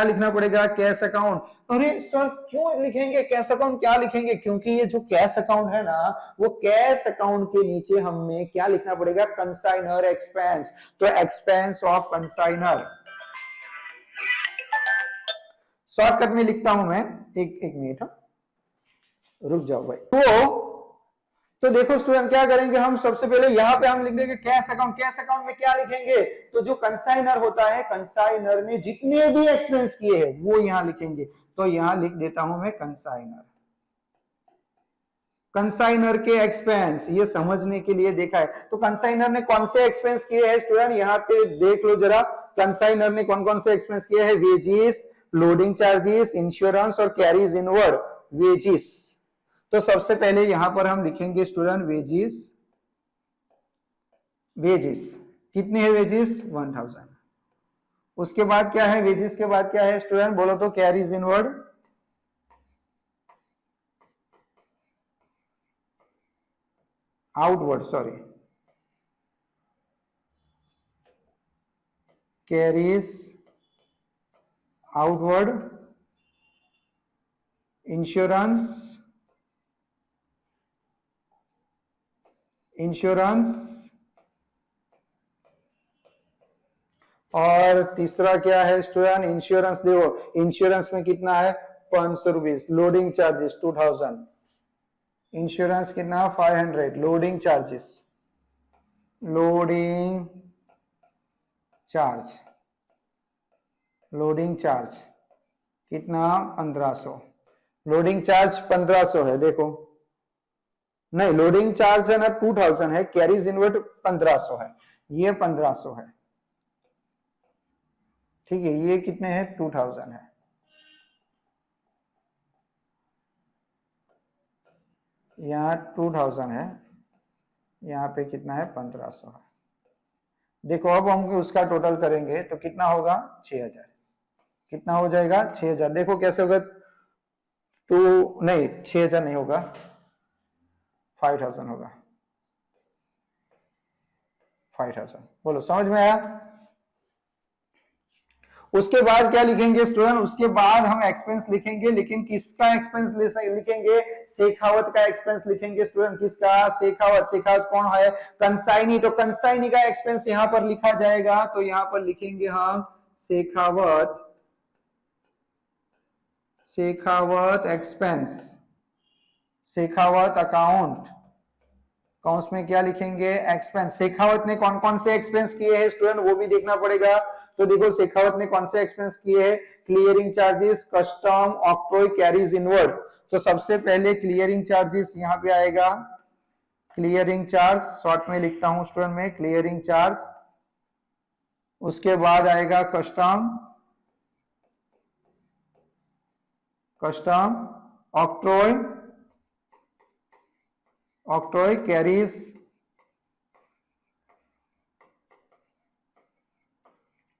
लिखना पड़ेगा? Cash account. अरे सर क्यों लिखेंगे कैश अकाउंट? क्या लिखेंगे? क्योंकि ये जो कैश अकाउंट है ना, वो कैश अकाउंट के नीचे हमें क्या लिखना पड़ेगा? Consignor expense. तो एक्सपेंस ऑफ कंसाइनर शॉर्टकट में लिखता हूं मैं, एक मिनट, रुक जाओ भाई। तो देखो स्टूडेंट क्या करेंगे हम, सबसे पहले यहां पे हम लिख देंगे कैश अकाउंट। कैश अकाउंट में क्या लिखेंगे? तो जो कंसाइनर होता है, कंसाइनर ने जितने भी एक्सपेंस किए हैं वो यहां लिखेंगे। तो यहां लिख देता हूं मैं कंसाइनर। कंसाइनर के एक्सपेंस ये समझने के लिए देखा है। तो कंसाइनर ने कौन से एक्सपेंस किए हैं स्टूडेंट? यहाँ पे देख लो जरा, कंसाइनर ने कौन कौन से एक्सपेंस किए हैं? वेजिस, लोडिंग चार्जेस, इंश्योरेंस और कैरीज इनवर्ड वेजिस। तो सबसे पहले यहां पर हम लिखेंगे स्टूडेंट वेजिस। वेजिस कितने है? वेजिस 1000। उसके बाद क्या है? वेजिस के बाद क्या है स्टूडेंट बोलो तो? Carries inward, outward, sorry, carries outward, insurance और तीसरा क्या है स्टूडेंट? इंश्योरेंस। देखो इंश्योरेंस में कितना है? 500 रुपीज। लोडिंग चार्जेस 2000, इंश्योरेंस कितना? 500। लोडिंग चार्जेस, लोडिंग चार्ज कितना? 1500। लोडिंग चार्ज 1500 है। देखो नहीं, लोडिंग चार्ज है ना 2000 है, कैरीज इनवर्ड 1500 है, ये 1500 है। ठीक है, ये कितने हैं? 2000 है। यहाँ 2000 है, यहाँ पे कितना है? 1500 है। देखो अब हम उसका टोटल करेंगे तो कितना होगा? 6000। कितना हो जाएगा? 6000। देखो कैसे होगा? तो नहीं 6000 नहीं होगा, 5000 होगा। 5000 बोलो, समझ में आया? उसके बाद क्या लिखेंगे स्टूडेंट? उसके बाद हम एक्सपेंस लिखेंगे, लेकिन किसका एक्सपेंस लिखेंगे? शेखावत का एक्सपेंस लिखेंगे स्टूडेंट। किसका? शेखावत। शेखावत कौन है? कंसाइनी। तो कंसाइनी का एक्सपेंस यहां पर लिखा जाएगा, तो यहां पर लिखेंगे हम शेखावत एक्सपेंस, शेखावत अकाउंट। कौंस में क्या लिखेंगे? एक्सपेंस। शेखावत ने कौन कौन से एक्सपेंस किए हैं स्टूडेंट, वो भी देखना पड़ेगा। तो देखो शेखावत ने कौन से एक्सपेंस किए हैं? Clearing charges, custom, octroi, carries inward. तो सबसे पहले क्लियरिंग चार्जेस यहां पे आएगा। क्लियरिंग चार्ज शॉर्ट में लिखता हूं स्टूडेंट में, क्लियरिंग चार्ज। उसके बाद आएगा कस्टम, ऑक्ट्रॉय, कैरीज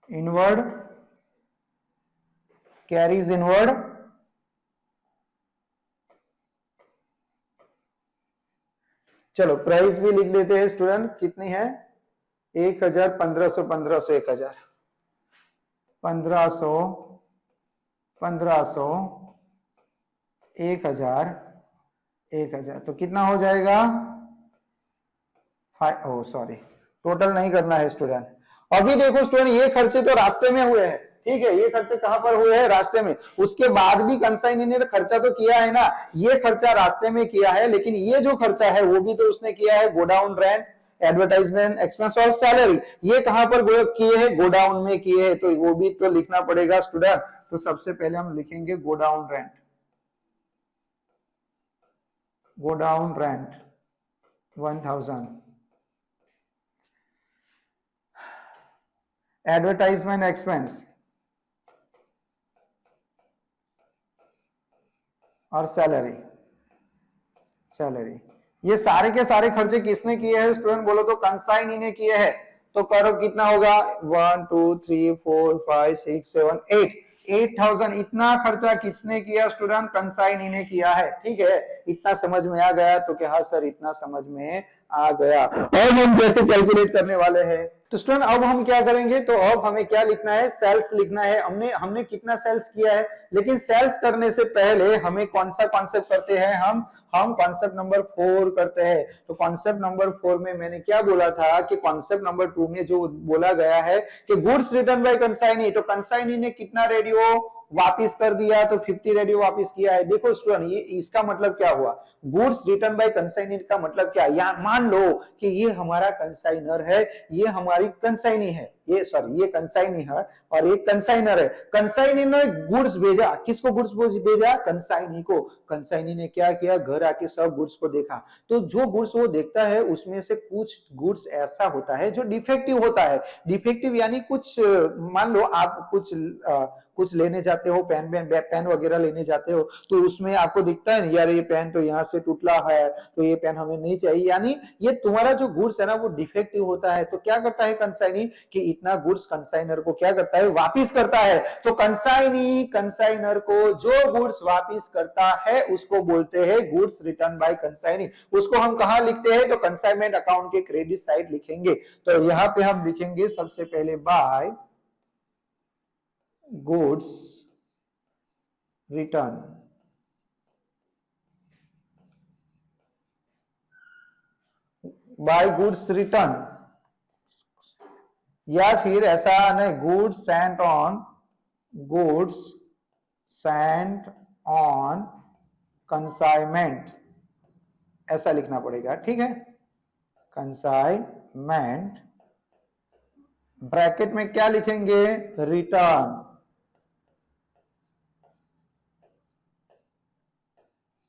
इनवर्ड, चलो प्राइस भी लिख देते हैं स्टूडेंट, कितनी है? 1000, 1500, 1500, 1000, 1500, 1500, 1000, 1000। तो कितना हो जाएगा? ओ सॉरी, टोटल नहीं करना है स्टूडेंट। अभी देखो स्टूडेंट, ये खर्चे तो रास्ते में हुए हैं। ठीक है, ये खर्चे कहां पर हुए हैं? रास्ते में। उसके बाद भी कंसाइनी ने खर्चा तो किया है ना, ये खर्चा रास्ते में किया है, लेकिन ये जो खर्चा है वो भी तो उसने किया है, गोडाउन रेंट। एडवर्टाइजमेंट एक्सपेंस और सैलरी, ये कहां पर किए हैं, गोडाउन में किए हैं, तो वो भी तो लिखना पड़ेगा स्टूडेंट। तो सबसे पहले हम लिखेंगे godown rent, godown rent 1000, advertisement expense और सैलरी, सैलरी, ये सारे के सारे खर्चे किसने किए हैं स्टूडेंट, बोलो तो कंसाइनी ने किए हैं। तो करो कितना होगा, 1 2 3 4 5 6 7 8, 8000, इतना खर्चा किसने किया स्टूडेंट, कंसाइनी ने किया है। ठीक है, इतना समझ में आ गया, तो क्या हाँ सर इतना समझ में आ गया। और हम कैसे कैलकुलेट करने वाले हैं, तो स्टूडेंट अब हम क्या करेंगे, तो अब हमें क्या लिखना है, सेल्स लिखना है। हमने हमने कितना सेल्स किया है, लेकिन सेल्स करने से पहले हमें कौन सा कॉन्सेप्ट करते हैं, हम कॉन्सेप्ट नंबर 4 करते हैं। तो कॉन्सेप्ट नंबर 4 में मैंने क्या बोला था कि कॉन्सेप्ट नंबर 2 में जो बोला गया है कि गुड्स रिटर्न बाय कंसाइनी, तो कंसाइनी ने कितना रेडियो वापिस कर दिया, तो 50 रेडियो वापिस किया है। देखो स्टूडेंट, ये इसका मतलब क्या हुआ, गुड्स रिटर्न बाय कंसाइनी का मतलब क्या, या मान लो कि ये हमारा कंसाइनर है, ये हमारी कंसाइनी है, ये सॉरी ये कंसाइनी है और एक कंसाइनर है। कंसाइनी ने गुड्स भेजा, किसको गुड्स भेजा, कंसाइनी को। कंसाइनी ने क्या किया, घर आके सब गुड्स को देखा, तो जो गुड्स वो देखता है उसमें से कुछ गुड्स ऐसा होता है जो डिफेक्टिव होता है। डिफेक्टिव यानी कुछ, मान लो आप कुछ लेने जाते हो, पेन वगैरह लेने जाते हो, तो उसमें आपको दिखता है यार ये पेन तो यहाँ से टूटला है, तो ये पेन हमें नहीं चाहिए, यानी ये तुम्हारा जो गुड्स है ना वो डिफेक्टिव होता है। तो क्या करता है कंसाइनी कि इतना गुड्स कंसाइनर को क्या करता है, वापिस करता है। तो कंसाइनी कंसाइनर को जो गुड्स वापिस करता है उसको बोलते हैं गुड्स रिटर्न बाय कंसाइनी। उसको हम कहां लिखते हैं, तो कंसाइनमेंट अकाउंट के क्रेडिट साइड लिखेंगे। तो यहां पे हम लिखेंगे सबसे पहले bye goods return, by goods return, या फिर ऐसा नहीं, goods sent on consignment, ऐसा लिखना पड़ेगा। ठीक है, कंसाइनमेंट ब्रैकेट में क्या लिखेंगे, रिटर्न,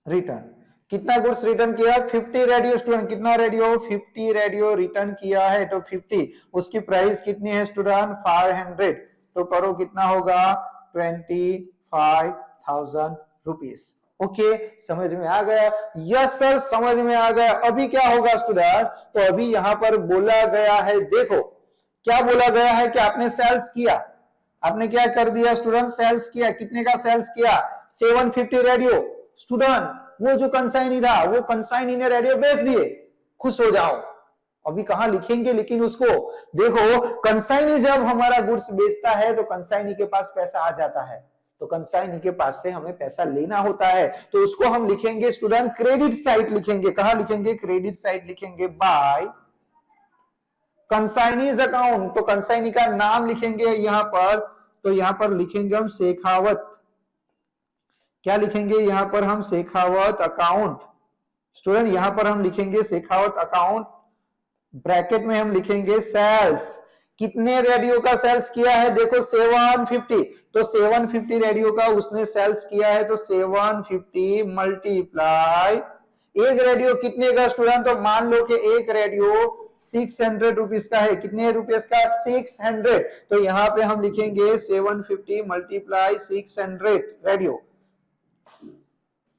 रिटर्न कितना गुड्स रिटर्न किया, 50 रेडियो स्टूडेंट, कितना रेडियो, 50 रेडियो रिटर्न किया है। तो 50, उसकी प्राइस कितनी है स्टूडेंट, 500, तो करो कितना होगा, 25,000 रुपीज। ओके, समझ में आ गया, यस सर समझ में आ गया। अभी क्या होगा स्टूडेंट, तो अभी यहां पर बोला गया है, देखो क्या बोला गया है कि आपने सेल्स किया, आपने क्या कर दिया स्टूडेंट, सेल्स किया, कितने का सेल्स किया, 750 रेडियो। स्टूडेंट वो जो कंसाइनी था, वो कंसाइनी ने रेडियो बेच दिए, खुश हो जाओ। अभी कहां लिखेंगे, लेकिन उसको देखो, कंसाइनी जब हमारा गुड्स बेचता है तो कंसाइनी के पास पैसा आ जाता है, तो कंसाइनी के पास से हमें पैसा लेना होता है, तो उसको हम लिखेंगे स्टूडेंट क्रेडिट साइड लिखेंगे। कहां लिखेंगे, क्रेडिट साइड लिखेंगे बाय कंसाइनीज अकाउंट। तो कंसाइनी का नाम लिखेंगे यहां पर, तो यहां पर लिखेंगे हम शेखावत, क्या लिखेंगे यहां पर हम, शेखावत अकाउंट। स्टूडेंट यहां पर हम लिखेंगे शेखावत अकाउंट, ब्रैकेट में हम लिखेंगे सेल्स, कितने रेडियो का सेल्स किया है, देखो 750, तो 750 रेडियो का उसने सेल्स किया है, तो 750 मल्टीप्लाई, एक रेडियो कितने का स्टूडेंट, तो मान लो कि एक रेडियो 600 रुपीज का है, कितने रुपीज का, 600, तो यहां पे हम लिखेंगे 750 मल्टीप्लाई 600 रेडियो,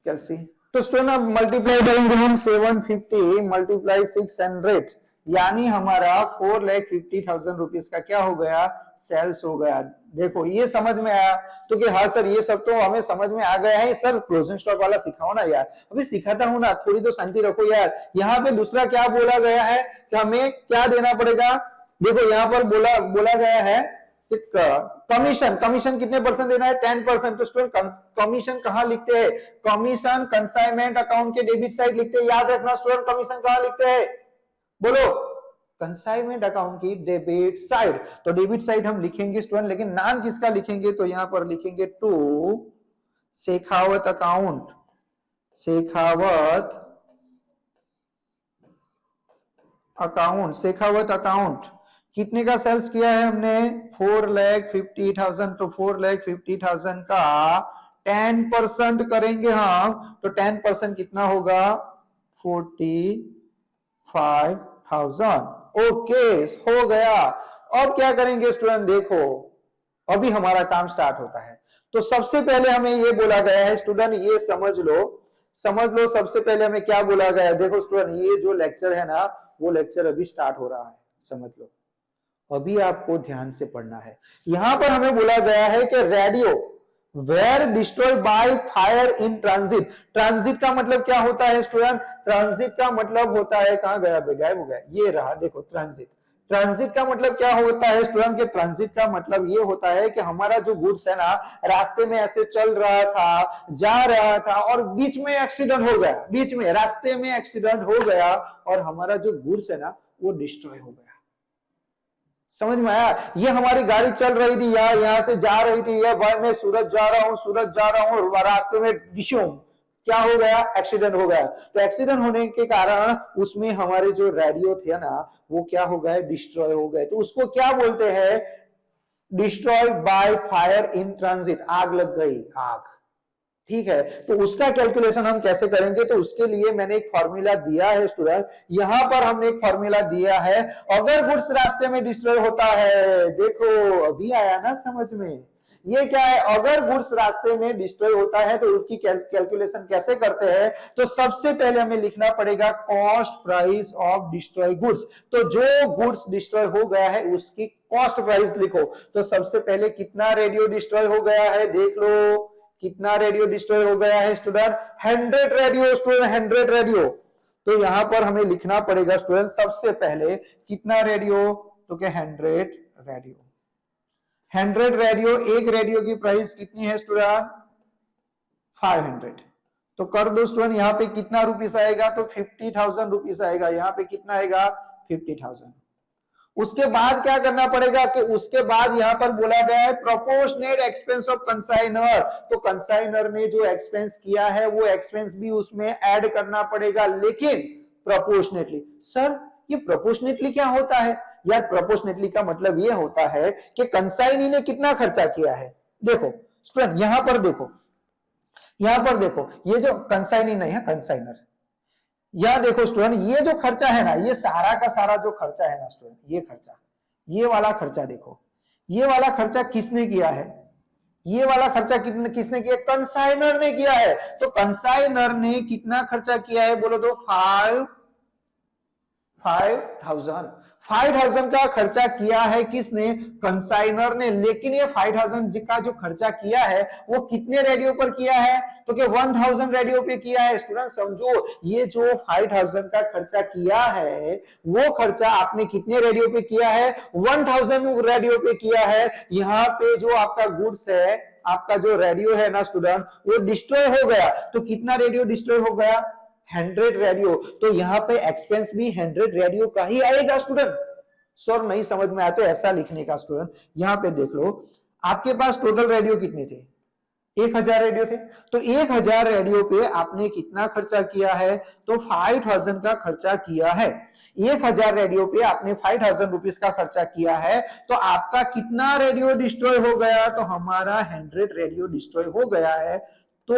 कैसे, तो स्टूडेंट अब मल्टीप्लाई करेंगे हम 750 मल्टीप्लाई 600, यानी हमारा 4,50,000 रुपीज का क्या हो गया, सेल्स हो गया। देखो ये समझ में आया, तो कि हाँ सर ये सब तो हमें समझ में आ गया है, सर क्लोजिंग स्टॉक वाला सिखाओ ना यार। अभी सिखाता हूं ना, थोड़ी तो शांति रखो यार। यहाँ पे दूसरा क्या बोला गया है कि हमें क्या देना पड़ेगा, देखो यहाँ पर बोला गया है कमीशन, कमीशन कितने परसेंट देना है, 10%। तो स्टूडेंट कमीशन कहां लिखते हैं, कमीशन कंसाइनमेंट अकाउंट के डेबिट साइड लिखते हैं। याद रखना स्टूडेंट, कमीशन कहां लिखते हैं, बोलो, कंसाइनमेंट अकाउंट की डेबिट साइड। तो डेबिट साइड हम लिखेंगे स्टूडेंट, लेकिन नाम किसका लिखेंगे, तो यहां पर लिखेंगे to Shekhawat account, Shekhawat account, Shekhawat account, कितने का सेल्स किया है हमने? 4,50,000। तो 4,50,000 का 10% करेंगे हम, तो 10% कितना होगा? 45,000। ओके, हो गया। अब क्या करेंगे स्टूडेंट? देखो, अभी हमारा काम स्टार्ट होता है। तो सबसे पहले हमें ये बोला गया है स्टूडेंट, ये समझ लो सबसे पहले हमें क्या बोला गया है। देखो स्टूडेंट, ये जो लेक्चर है ना, वो लेक्चर अभी स्टार्ट हो रहा है, समझ लो। अभी आपको ध्यान से पढ़ना है। यहां पर हमें बोला गया है कि radio were destroy by fire in transit. Transit का मतलब क्या होता है स्टूडेंट? ट्रांजिट का मतलब होता है, कहां गया? गायब हो गया, ये रहा, देखो ट्रांजिट। ट्रांजिट का मतलब क्या होता है स्टूडेंट? के ट्रांजिट का मतलब ये होता है कि हमारा जो गुड्स है ना, रास्ते में ऐसे चल रहा था, जा रहा था, और बीच में एक्सीडेंट हो गया, बीच में रास्ते में एक्सीडेंट हो गया, और हमारा जो गुड्स है ना, वो डिस्ट्रॉय हो गया। समझ में आया? ये हमारी गाड़ी चल रही थी, यहां से जा रही थी, ये भाई मैं सूरत जा रहा हूं, रास्ते में डिशूम क्या हो गया? एक्सीडेंट हो गया। तो एक्सीडेंट होने के कारण उसमें हमारे जो रेडियो थे ना, वो क्या हो गए? डिस्ट्रॉय हो गए। तो उसको क्या बोलते हैं? Destroy by fire in transit. आग लग गई, आग। ठीक है, तो उसका कैलकुलेशन हम कैसे करेंगे? तो उसके लिए मैंने एक फॉर्मूला दिया है स्टूडेंट, यहां पर हमने एक फॉर्मूला दिया है। अगर गुड्स रास्ते में डिस्ट्रॉय होता है, देखो अभी आया ना समझ में, ये क्या है? अगर गुड्स रास्ते में डिस्ट्रॉय होता है तो उसकी कैलकुलेशन कैसे करते हैं? तो सबसे पहले हमें लिखना पड़ेगा cost price of destroy goods. तो जो गुड्स डिस्ट्रॉय हो गया है उसकी कॉस्ट प्राइस लिखो। तो सबसे पहले कितना रेडियो डिस्ट्रॉय हो गया है? देख लो, कितना रेडियो डिस्ट्रॉय हो गया है स्टूडेंट? 100 radio student, 100 radio. तो यहां पर हमें लिखना पड़ेगा स्टूडेंट सबसे पहले कितना रेडियो? तो क्या 100 रेडियो। 100 रेडियो, एक रेडियो की प्राइस कितनी है स्टूडेंट? 500। तो कर दो स्टूडेंट, यहां पे कितना रुपीस आएगा? तो 50,000 रुपीस आएगा। यहां पे कितना आएगा? 50,000। उसके बाद क्या करना पड़ेगा? कि उसके बाद यहां पर बोला गया है प्रोपोर्शनेट एक्सपेंस ऑफ कंसाइनर। तो कंसाइनर ने जो एक्सपेंस किया है वो एक्सपेंस भी उसमें ऐड करना पड़ेगा, लेकिन प्रोपोर्शनेटली। सर ये प्रोपोर्शनेटली क्या होता है? यार प्रोपोर्शनेटली का मतलब ये होता है कि कंसाइनी ने कितना खर्चा किया है। देखो स्टूडेंट, यहां पर देखो, यहां पर देखो, ये जो कंसाइनी नहीं है, कंसाइनर। यह देखो स्टूडेंट, ये जो खर्चा है ना, ये सारा का सारा जो खर्चा है ना स्टूडेंट, ये खर्चा, ये वाला खर्चा देखो, ये वाला खर्चा किसने किया है? ये वाला खर्चा किसने किया? कंसाइनर ने किया है। तो कंसाइनर ने कितना खर्चा किया है? बोलो तो 5,000 का खर्चा किया है। किसने? कंसाइनर ने। लेकिन ये 5,000 का जो खर्चा किया है वो कितने रेडियो पर किया है? तो क्या 1,000 रेडियो पे किया है। स्टूडेंट समझो, ये जो 5,000 का खर्चा किया है वो खर्चा आपने कितने रेडियो पे किया है? 1,000 रेडियो पे किया है। यहां पे जो आपका गुड्स है, आपका जो रेडियो है ना स्टूडेंट, वो डिस्ट्रॉय हो गया। तो कितना रेडियो डिस्ट्रॉय हो गया? 100 रेडियो। तो यहां पे एक्सपेंस भी 100 रेडियो का ही आएगा स्टूडेंट। सर नहीं समझ में आया तो ऐसा लिखने का स्टूडेंट, यहां पे देख लो, आपके पास टोटल रेडियो कितने थे? 1,000 रेडियो थे। तो 1,000 रेडियो पे आपने कितना खर्चा किया है? तो 5,000 का खर्चा किया है। 1,000 रेडियो पे आपने 5,000 रुपीज का खर्चा किया है। तो आपका कितना रेडियो डिस्ट्रॉय हो गया? तो हमारा 100 रेडियो डिस्ट्रॉय हो गया है। तो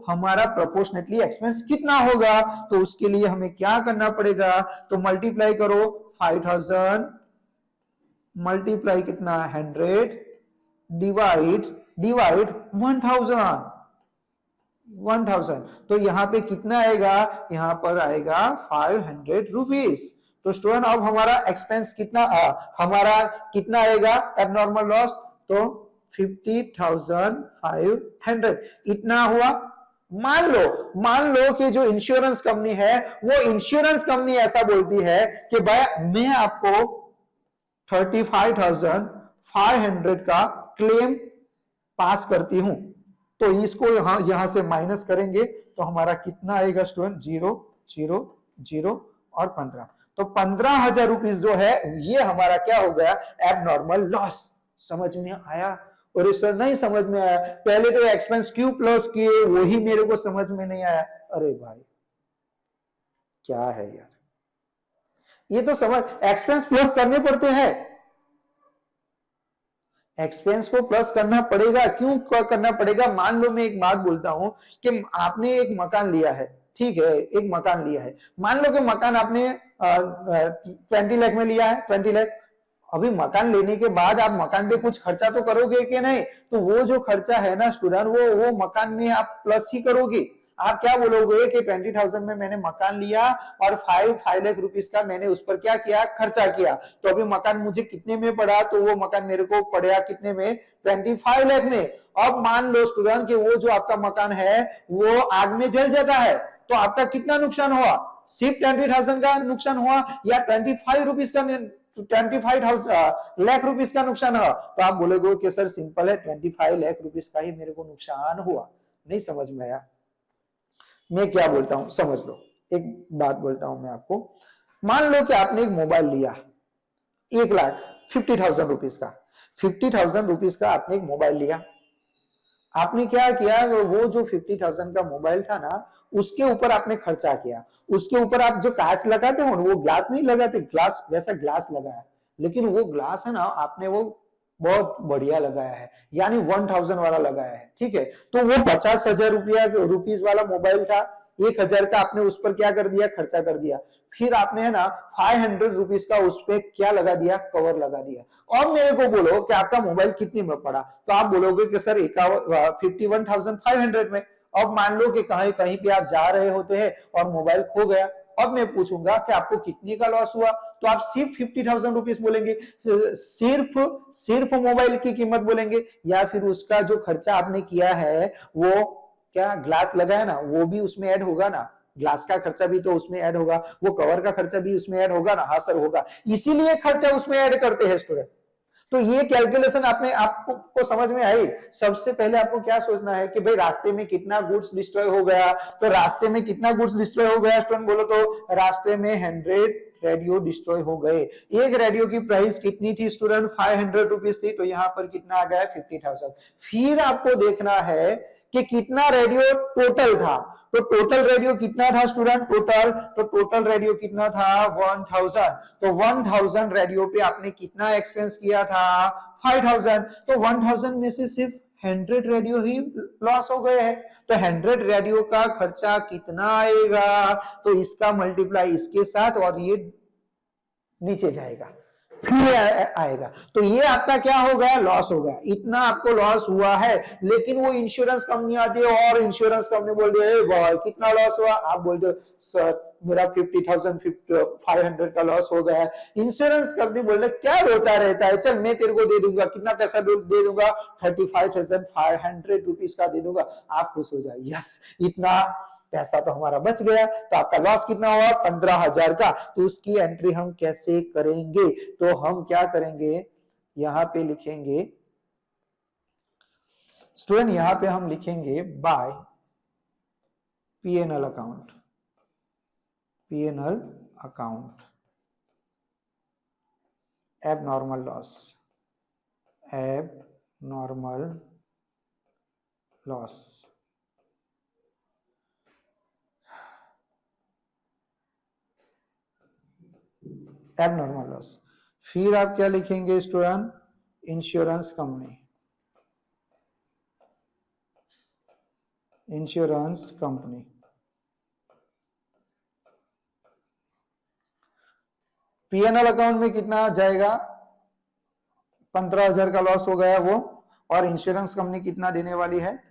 हमारा प्रोपोर्शनेटली एक्सपेंस कितना होगा? तो उसके लिए हमें क्या करना पड़ेगा? तो मल्टीप्लाई करो 5,000 मल्टीप्लाई कितना? 100 डिवाइड 1,000। तो यहां पे कितना आएगा? यहां पर आएगा 500 रुपीज। तो स्टूडेंट अब हमारा एक्सपेंस कितना हमारा कितना आएगा? एबनॉर्मल लॉस तो 50,500 इतना हुआ। मान लो कि जो इंश्योरेंस कंपनी है, वो इंश्योरेंस कंपनी ऐसा बोलती है कि भाई मैं आपको 35,500 का क्लेम पास करती हूं। तो इसको यहां से माइनस करेंगे तो हमारा कितना आएगा स्टूडेंट? 0 0 0 और 15। तो 15,000 रुपीज जो है ये हमारा क्या हो गया? Abnormal loss. समझ में आया? और सर नहीं समझ में आया, पहले तो एक्सपेंस क्यों प्लस किए वही मेरे को समझ में नहीं आया। अरे भाई क्या है यार, ये तो समझ, एक्सपेंस प्लस करने पड़ते हैं, एक्सपेंस को प्लस करना पड़ेगा। क्यों करना पड़ेगा? मान लो मैं एक बात बोलता हूं कि आपने एक मकान लिया है, ठीक है, एक मकान लिया है, मान लो कि मकान आपने 20 लाख में लिया है, 20 लाख। अभी मकान लेने के बाद आप मकान पे कुछ खर्चा तो करोगे कि नहीं? तो वो जो खर्चा है ना स्टूडेंट, वो मकान में आप प्लस ही करोगे। आप क्या बोलोगे कि 20,000 में मैंने मकान लिया और 5 लाख रुपीस का मैंने उस पर क्या किया, खर्चा किया। तो अभी मकान मुझे कितने में पड़ा? तो वो मकान मेरे को पड़ा कितने में? 25 लाख में। अब मान लो स्टूडेंट कि वो जो आपका मकान है वो आग में जल जाता है, तो आपका कितना नुकसान हुआ? सिर्फ 20,000 का नुकसान हुआ या 25 का 25 लाख रुपीस का नुकसान हुआ? तो आप बोलोगे कि सर सिंपल है, 25 लाख रुपीस का ही मेरे को नुकसान हुआ। नहीं समझ में आया? मैं क्या बोलता हूं समझ लो, एक बात बोलता हूं मैं आपको। मान लो कि आपने एक मोबाइल लिया 1,50,000 रुपीस का, 50,000 रुपीस का आपने एक मोबाइल लिया। आपने क्या किया, वो जो 50,000 का मोबाइल था ना, उसके ऊपर आपने खर्चा किया। उसके ऊपर आप जो कांच लगाते हो वो ग्लास नहीं लगाते, ग्लास वैसा ग्लास लगाया, लेकिन वो ग्लास है ना आपने वो बहुत बढ़िया लगाया है, यानी 1,000 वाला लगाया है, ठीक है। तो वो 50,000 रुपीस वाला मोबाइल था, 1,000 का आपने उस पर क्या कर दिया, खर्चा कर दिया। फिर आपने है ना 500 रुपीस का उस पर क्या लगा दिया, कवर लगा दिया। अब मेरे को बोलो कि आपका मोबाइल कितने में पड़ा? तो आप बोलोगे कि सर 51,500 में। अब मान लो कि कहीं कहीं पे आप जा रहे होते हैं और मोबाइल खो गया। अब मैं पूछूंगा कि आपको कितने का लॉस हुआ? तो आप सिर्फ 50,000 रुपीस बोलेंगे, सिर्फ सिर्फ मोबाइल की कीमत बोलेंगे, या फिर उसका जो खर्चा आपने किया है, वो क्या ग्लास लगा है ना, वो भी उसमें ऐड होगा ना, ग्लास का खर्चा भी तो उसमें ऐड होगा, वो कवर का खर्चा भी उसमें ऐड होगा ना। हाँ सर होगा, इसीलिए खर्चा उसमें ऐड करते हैं स्टूडेंट। तो ये कैलकुलेशन आपने आपको समझ में आई? सबसे पहले आपको क्या सोचना है कि भाई रास्ते में कितना गुड्स डिस्ट्रॉय हो गया। तो रास्ते में कितना गुड्स डिस्ट्रॉय हो गया स्टूडेंट बोलो? तो रास्ते में 100 रेडियो डिस्ट्रॉय हो गए। एक रेडियो की प्राइस कितनी थी स्टूडेंट? 500 रुपीज थी, तो यहां पर कितना आ गया? 50,000। फिर आपको देखना है कि कितना रेडियो टोटल था। तो टोटल रेडियो कितना था स्टूडेंट? टोटल रेडियो कितना था? 1,000। तो 1,000 रेडियो पे आपने कितना एक्सपेंस किया था? 5,000। तो 1,000 में से सिर्फ 100 रेडियो ही लॉस हो गए हैं। तो 100 रेडियो का खर्चा कितना आएगा? तो इसका मल्टीप्लाई इसके साथ और ये नीचे जाएगा, फिर आएगा। तो ये आपका क्या हो गया? लॉस हो गया। इतना आपको लॉस हुआ है, लेकिन वो इंश्योरेंस कंपनी आती है और इंश्योरेंस कंपनी बोल रही है भाई कितना लॉस हुआ? आप बोलते हो सर मेरा 50,500 का लॉस हो गया है। इंश्योरेंस कंपनी बोल रहे क्या रोता रहता है, चल मैं तेरे को दे दूंगा, कितना पैसा दे दूंगा? 35,500 रुपीज का दे दूंगा। आप खुश हो जाए, यस इतना पैसा तो हमारा बच गया। तो आपका लॉस कितना हुआ? 15,000 का। तो उसकी एंट्री हम कैसे करेंगे? तो हम क्या करेंगे, यहां पे लिखेंगे स्टूडेंट, यहां पे हम लिखेंगे by PNL account, PNL account abnormal loss, abnormal loss, abnormal loss. फिर आप क्या लिखेंगे student? Insurance company, insurance company. PNL account में कितना जाएगा? 15,000 का लॉस हो गया वो, और इंश्योरेंस कंपनी कितना देने वाली है?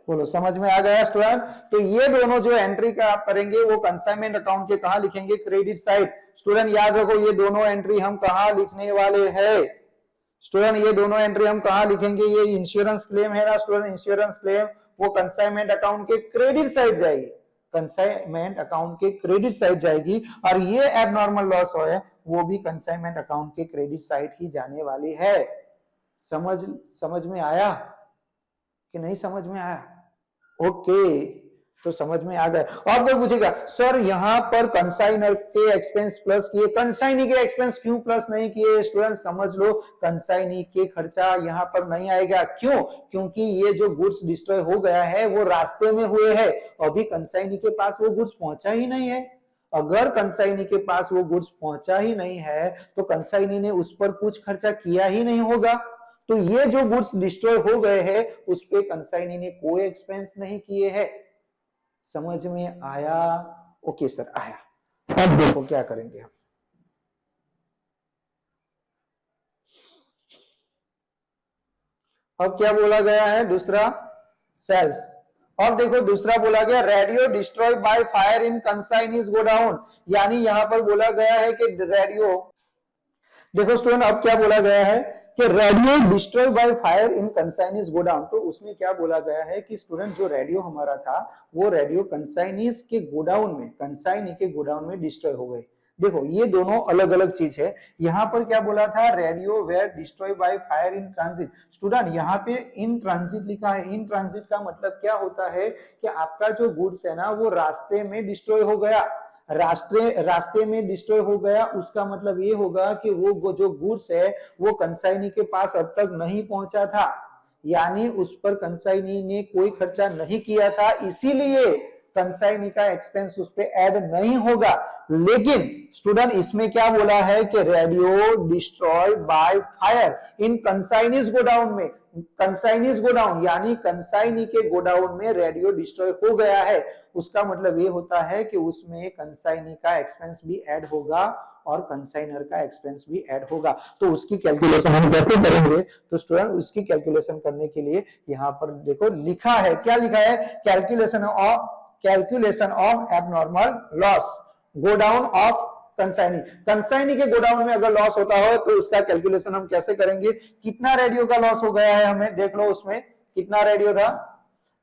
बोलो समझ में आ गया स्टूडेंट? तो ये दोनों जो एंट्री का आप करेंगे वो कंसाइनमेंट अकाउंट के कहां लिखेंगे? Credit side. स्टूडेंट याद रखो ये दोनों एंट्री हम कहां लिखने वाले हैं? स्टूडेंट ये दोनों एंट्री हम कहां लिखेंगे? ये इंश्योरेंस क्लेम है ना स्टूडेंट, इंश्योरेंस क्लेम वो कंसाइनमेंट अकाउंट के क्रेडिट साइड जाएगी, कंसाइनमेंट अकाउंट के क्रेडिट साइड जाएगी। और ये एबनॉर्मल लॉस है वो भी कंसाइनमेंट अकाउंट के क्रेडिट साइड ही जाने वाली है। समझ में आया कि नहीं समझ में आया? ओके तो समझ में आ गया। और कोई पूछेगा सर यहाँ पर कंसाइनर के एक्सपेंस प्लस किए, कंसाइनी के एक्सपेंस क्यों प्लस नहीं किए? स्टूडेंट समझ लो, कंसाइनी के खर्चा यहाँ पर नहीं आएगा। क्यों? क्योंकि ये जो गुड्स डिस्ट्रॉय हो गया है वो रास्ते में हुए हैं, अभी कंसाइनी के पास वो गुड्स पहुंचा ही नहीं है। अगर कंसाइनी के पास वो गुड्स पहुंचा ही नहीं है तो कंसाइनी ने उस पर कुछ खर्चा किया ही नहीं होगा। तो ये जो गुड्स डिस्ट्रॉय हो गए हैं उस पे कंसाइनी ने कोई एक्सपेंस नहीं किए हैं। समझ में आया? ओके सर, आया। अब देखो क्या करेंगे हम। अब क्या बोला गया है दूसरा? सेल्स। और देखो दूसरा बोला गया radio destroy by fire in consignee's godown, यानी यहां पर बोला गया है कि रेडियो, देखो स्टूडेंट अब क्या बोला गया है कि radio destroy by fire in consignee's godown. तो उसमें क्या बोला गया है कि स्टूडेंट जो रेडियो हमारा था वो रेडियो कंसाइनीज के गोडाउन में, कंसाइनी के गोडाउन में डिस्ट्रॉय हो गए। देखो ये दोनों अलग अलग चीज है। यहां पर क्या बोला था? Radio were destroy by fire in transit. Student यहाँ पे इन ट्रांजिट लिखा है। इन ट्रांजिट का मतलब क्या होता है कि आपका जो गुड्स है ना वो रास्ते में डिस्ट्रॉय हो गया, रास्ते में डिस्ट्रॉय हो गया। उसका मतलब ये होगा कि वो जो गुड्स है वो कंसाइनी के पास अब तक नहीं पहुंचा था, यानी उस पर कंसाइनी ने कोई खर्चा नहीं किया था, इसीलिए कंसाइनी का एक्सपेंस उस पे ऐड नहीं होगा। लेकिन स्टूडेंट इसमें क्या बोला है कि radio destroy by fire in consignee's godown में, कंसाइनीज गोडाउन यानी कंसाइनी के गोडाउन में रेडियो डिस्ट्रॉय हो गया है। उसका मतलब ये होता है कि उसमें कंसाइनी का एक्सपेंस भी ऐड होगा और कंसाइनर का एक्सपेंस भी ऐड होगा। तो उसकी कैलकुलेशन हम कैसे करेंगे? तो स्टूडेंट उसकी कैलकुलेशन करने के लिए यहाँ पर देखो लिखा है, क्या लिखा है? Calculation of abnormal loss godown of consignee. Consignee के गोडाउन में अगर लॉस होता हो तो उसका कैलकुलेशन हम कैसे करेंगे? कितना रेडियो का लॉस हो गया है हमें देख लो, उसमें कितना रेडियो था,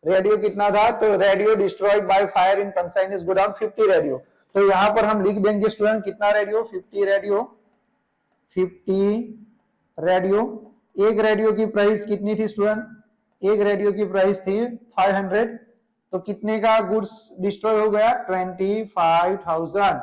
रेडियो कितना था? तो radio destroyed by fire in consignee's godown 50 radio. तो यहां पर हम लिख देंगे स्टूडेंट कितना रेडियो? 50 रेडियो। 50 रेडियो। एक रेडियो की प्राइस कितनी थी स्टूडेंट? एक रेडियो की प्राइस थी 500। तो कितने का गुड्स डिस्ट्रॉय हो गया? 25,000।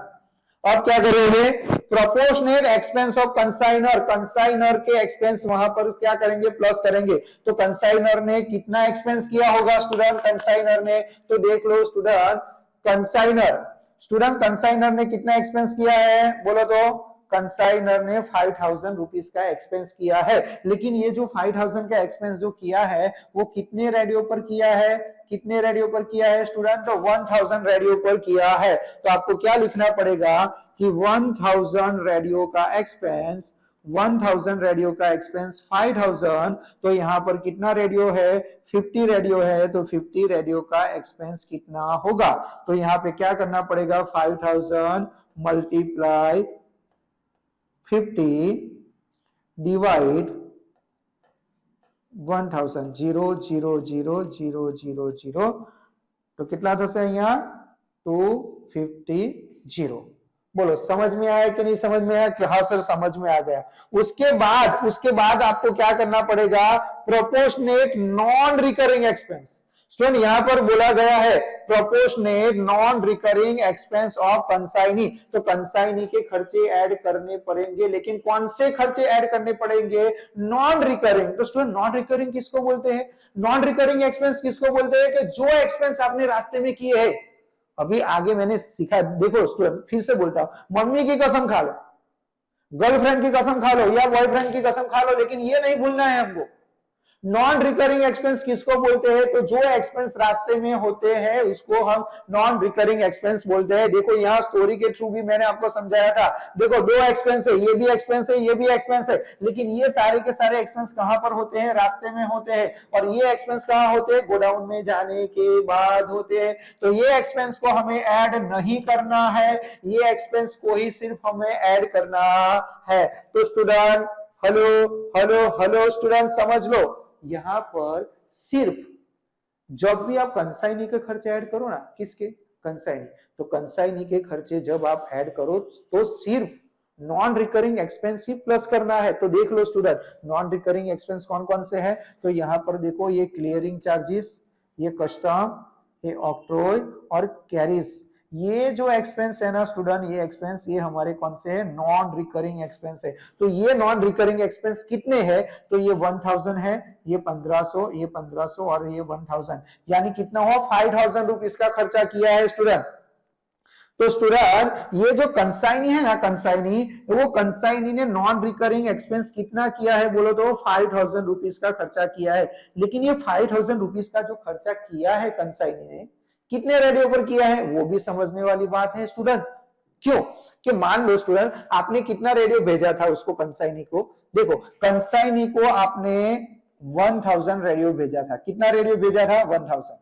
अब क्या करेंगे? Proportionate expense of consignor, consignor के एक्सपेंस वहां पर क्या करेंगे? प्लस करेंगे। तो कंसाइनर ने कितना एक्सपेंस किया होगा स्टूडेंट? कंसाइनर ने, तो देख लो स्टूडेंट, कंसाइनर ने कितना एक्सपेंस किया है बोलो तो? कंसाइनर ने 5,000 रुपीज का एक्सपेंस किया है। लेकिन ये जो 5,000 का एक्सपेंस जो किया है वो कितने रेडियो पर किया है? कितने रेडियो पर किया है स्टूडेंट? तो 1000 रेडियो पर किया है। तो आपको क्या लिखना पड़ेगा कि 1000 रेडियो का एक्सपेंस, 1000 रेडियो का एक्सपेंस 5000। तो यहां पर कितना रेडियो है? 50 रेडियो है। तो 50 रेडियो का एक्सपेंस कितना होगा? तो यहां पे क्या करना पड़ेगा? 5000 मल्टीप्लाई 50 डिवाइड 1000, 0 0 0 0 0 0। तो कितना था यहाँ? 250। बोलो समझ में आया कि नहीं समझ में आया? कि हाँ सर समझ में आ गया। उसके बाद आपको क्या करना पड़ेगा? Proportionate non recurring expense. Student यहां पर बोला गया है proportionate non recurring expense of consignee. तो कंसाइनी के खर्चे ऐड करने पड़ेंगे, लेकिन कौन से खर्चे ऐड करने पड़ेंगे? Non recurring. तो स्टूडेंट नॉन रिकरिंग किसको बोलते हैं? नॉन रिकरिंग एक्सपेंस किसको बोलते हैं? कि जो एक्सपेंस आपने रास्ते में किए हैं। अभी आगे मैंने सीखा, देखो स्टूडेंट फिर से बोलता हूं, मम्मी की कसम खा लो, गर्लफ्रेंड की कसम खा लो या बॉयफ्रेंड की कसम खा लो, लेकिन ये नहीं भूलना है हमको, नॉन रिकरिंग एक्सपेंस किसको बोलते हैं? तो जो एक्सपेंस रास्ते में होते हैं उसको हम नॉन रिकरिंग एक्सपेंस बोलते हैं। देखो यहाँ स्टोरी के थ्रू भी मैंने आपको समझाया था। देखो दो एक्सपेंस है, ये भी एक्सपेंस है, ये भी एक्सपेंस है, लेकिन ये सारे के सारे एक्सपेंस कहां पर होते हैं? रास्ते में होते हैं। और ये एक्सपेंस कहां होते हैं? गोडाउन में जाने के बाद होते हैं। तो ये एक्सपेंस को हमें ऐड नहीं करना है, ये एक्सपेंस को ही सिर्फ हमें ऐड करना है। तो student hello hello hello student समझ लो, यहां पर सिर्फ जब भी आप कंसाइनी के खर्चे ऐड करो ना, किसके? कंसाइनी। तो कंसाइनी के खर्चे जब आप ऐड करो तो सिर्फ नॉन रिकरिंग एक्सपेंस ही प्लस करना है। तो देख लो स्टूडेंट नॉन रिकरिंग एक्सपेंस कौन कौन से हैं? तो यहां पर देखो ये क्लियरिंग चार्जेस, ये कस्टम, ये ऑक्ट्रॉय और कैरिज, ये जो एक्सपेंस है ना स्टूडेंट, ये एक्सपेंस ये हमारे कौन से है, नॉन रिकरिंग एक्सपेंस है। तो ये नॉन रिकरिंग एक्सपेंस कितने हैं, तो ये 1000 है, ये 1500, ये 1500 और ये 1000, यानी कितना हुआ 5000 रुपीज का खर्चा किया है स्टूडेंट। तो स्टूडेंट ये जो कंसाइनी है ना, कंसाइनी, वो कंसाइनी ने नॉन रिकरिंग एक्सपेंस कितना किया है बोलो तो 5000 रुपीज का खर्चा किया है। लेकिन ये 5000 रुपीज का जो खर्चा किया है कंसाइनी ने, कितने रेडियो पर किया है वो भी समझने वाली बात है स्टूडेंट। क्यों कि मान लो स्टूडेंट आपने कितना रेडियो भेजा था उसको, कंसाइनी को, देखो कंसाइनी को आपने 1000 रेडियो भेजा था, कितना रेडियो भेजा था 1000,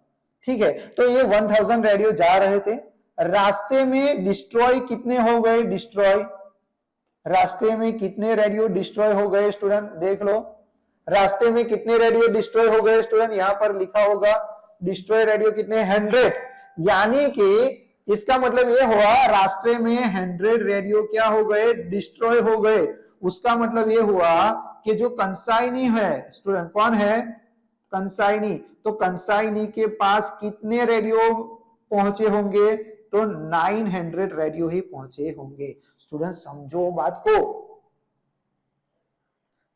ठीक है। तो ये 1000 रेडियो जा रहे थे, रास्ते में डिस्ट्रॉय कितने हो गए, डिस्ट्रॉय रास्ते में कितने रेडियो डिस्ट्रॉय हो गए स्टूडेंट, देख लो रास्ते में कितने रेडियो डिस्ट्रॉय हो गए स्टूडेंट, यहां पर लिखा होगा डिस्ट्रॉय रेडियो कितने 100, यानी कि इसका मतलब ये हुआ रास्ते में 100 रेडियो क्या हो गए, डिस्ट्रॉय हो गए। उसका मतलब ये हुआ कि जो कंसाइनी है स्टूडेंट, कौन है कंसाइनी, तो कंसाइनी के पास कितने रेडियो पहुंचे होंगे, तो 900 रेडियो ही पहुंचे होंगे। स्टूडेंट समझो बात को,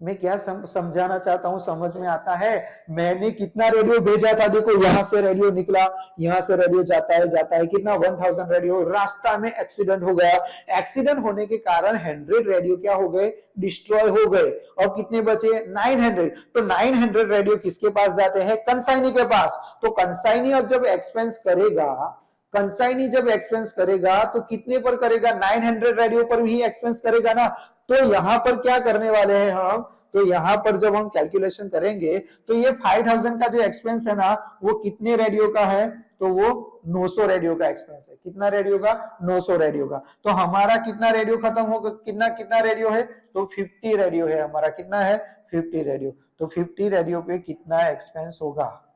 मैं क्या समझाना चाहता हूं, समझ में आता है। मैंने कितना रेडियो भेजा था, देखो यहां से रेडियो निकला, यहां से रेडियो जाता है कितना 1000 रेडियो, रास्ता में एक्सीडेंट हो गया, एक्सीडेंट होने के कारण 100 रेडियो क्या हो गए, डिस्ट्रॉय हो गए, और कितने बचे 900। तो 900 रेडियो किसके पास जाते हैं, कंसाइनी के पास। तो कंसाइनी अब जब एक्सपेंस करेगा, कंसाइनी जब एक्सपेंस करेगा तो कितने पर करेगा, 900 रेडियो पर ही एक्सपेंस करेगा ना। तो यहां पर क्या करने वाले हैं हम, तो यहां पर जब हम कैलकुलेशन करेंगे तो ये 5000 का जो एक्सपेंस है ना वो कितने रेडियो का है, तो वो 900 रेडियो का एक्सपेंस है। कितना रेडियो का, 900 रेडियो का। तो हमारा कितना रेडियो खत्म होगा, कितना कितना रेडियो है, तो 50 रेडियो है हमारा, कितना है 50 रेडियो। तो 50 रेडियो पे कितना एक्सपेंस होगा,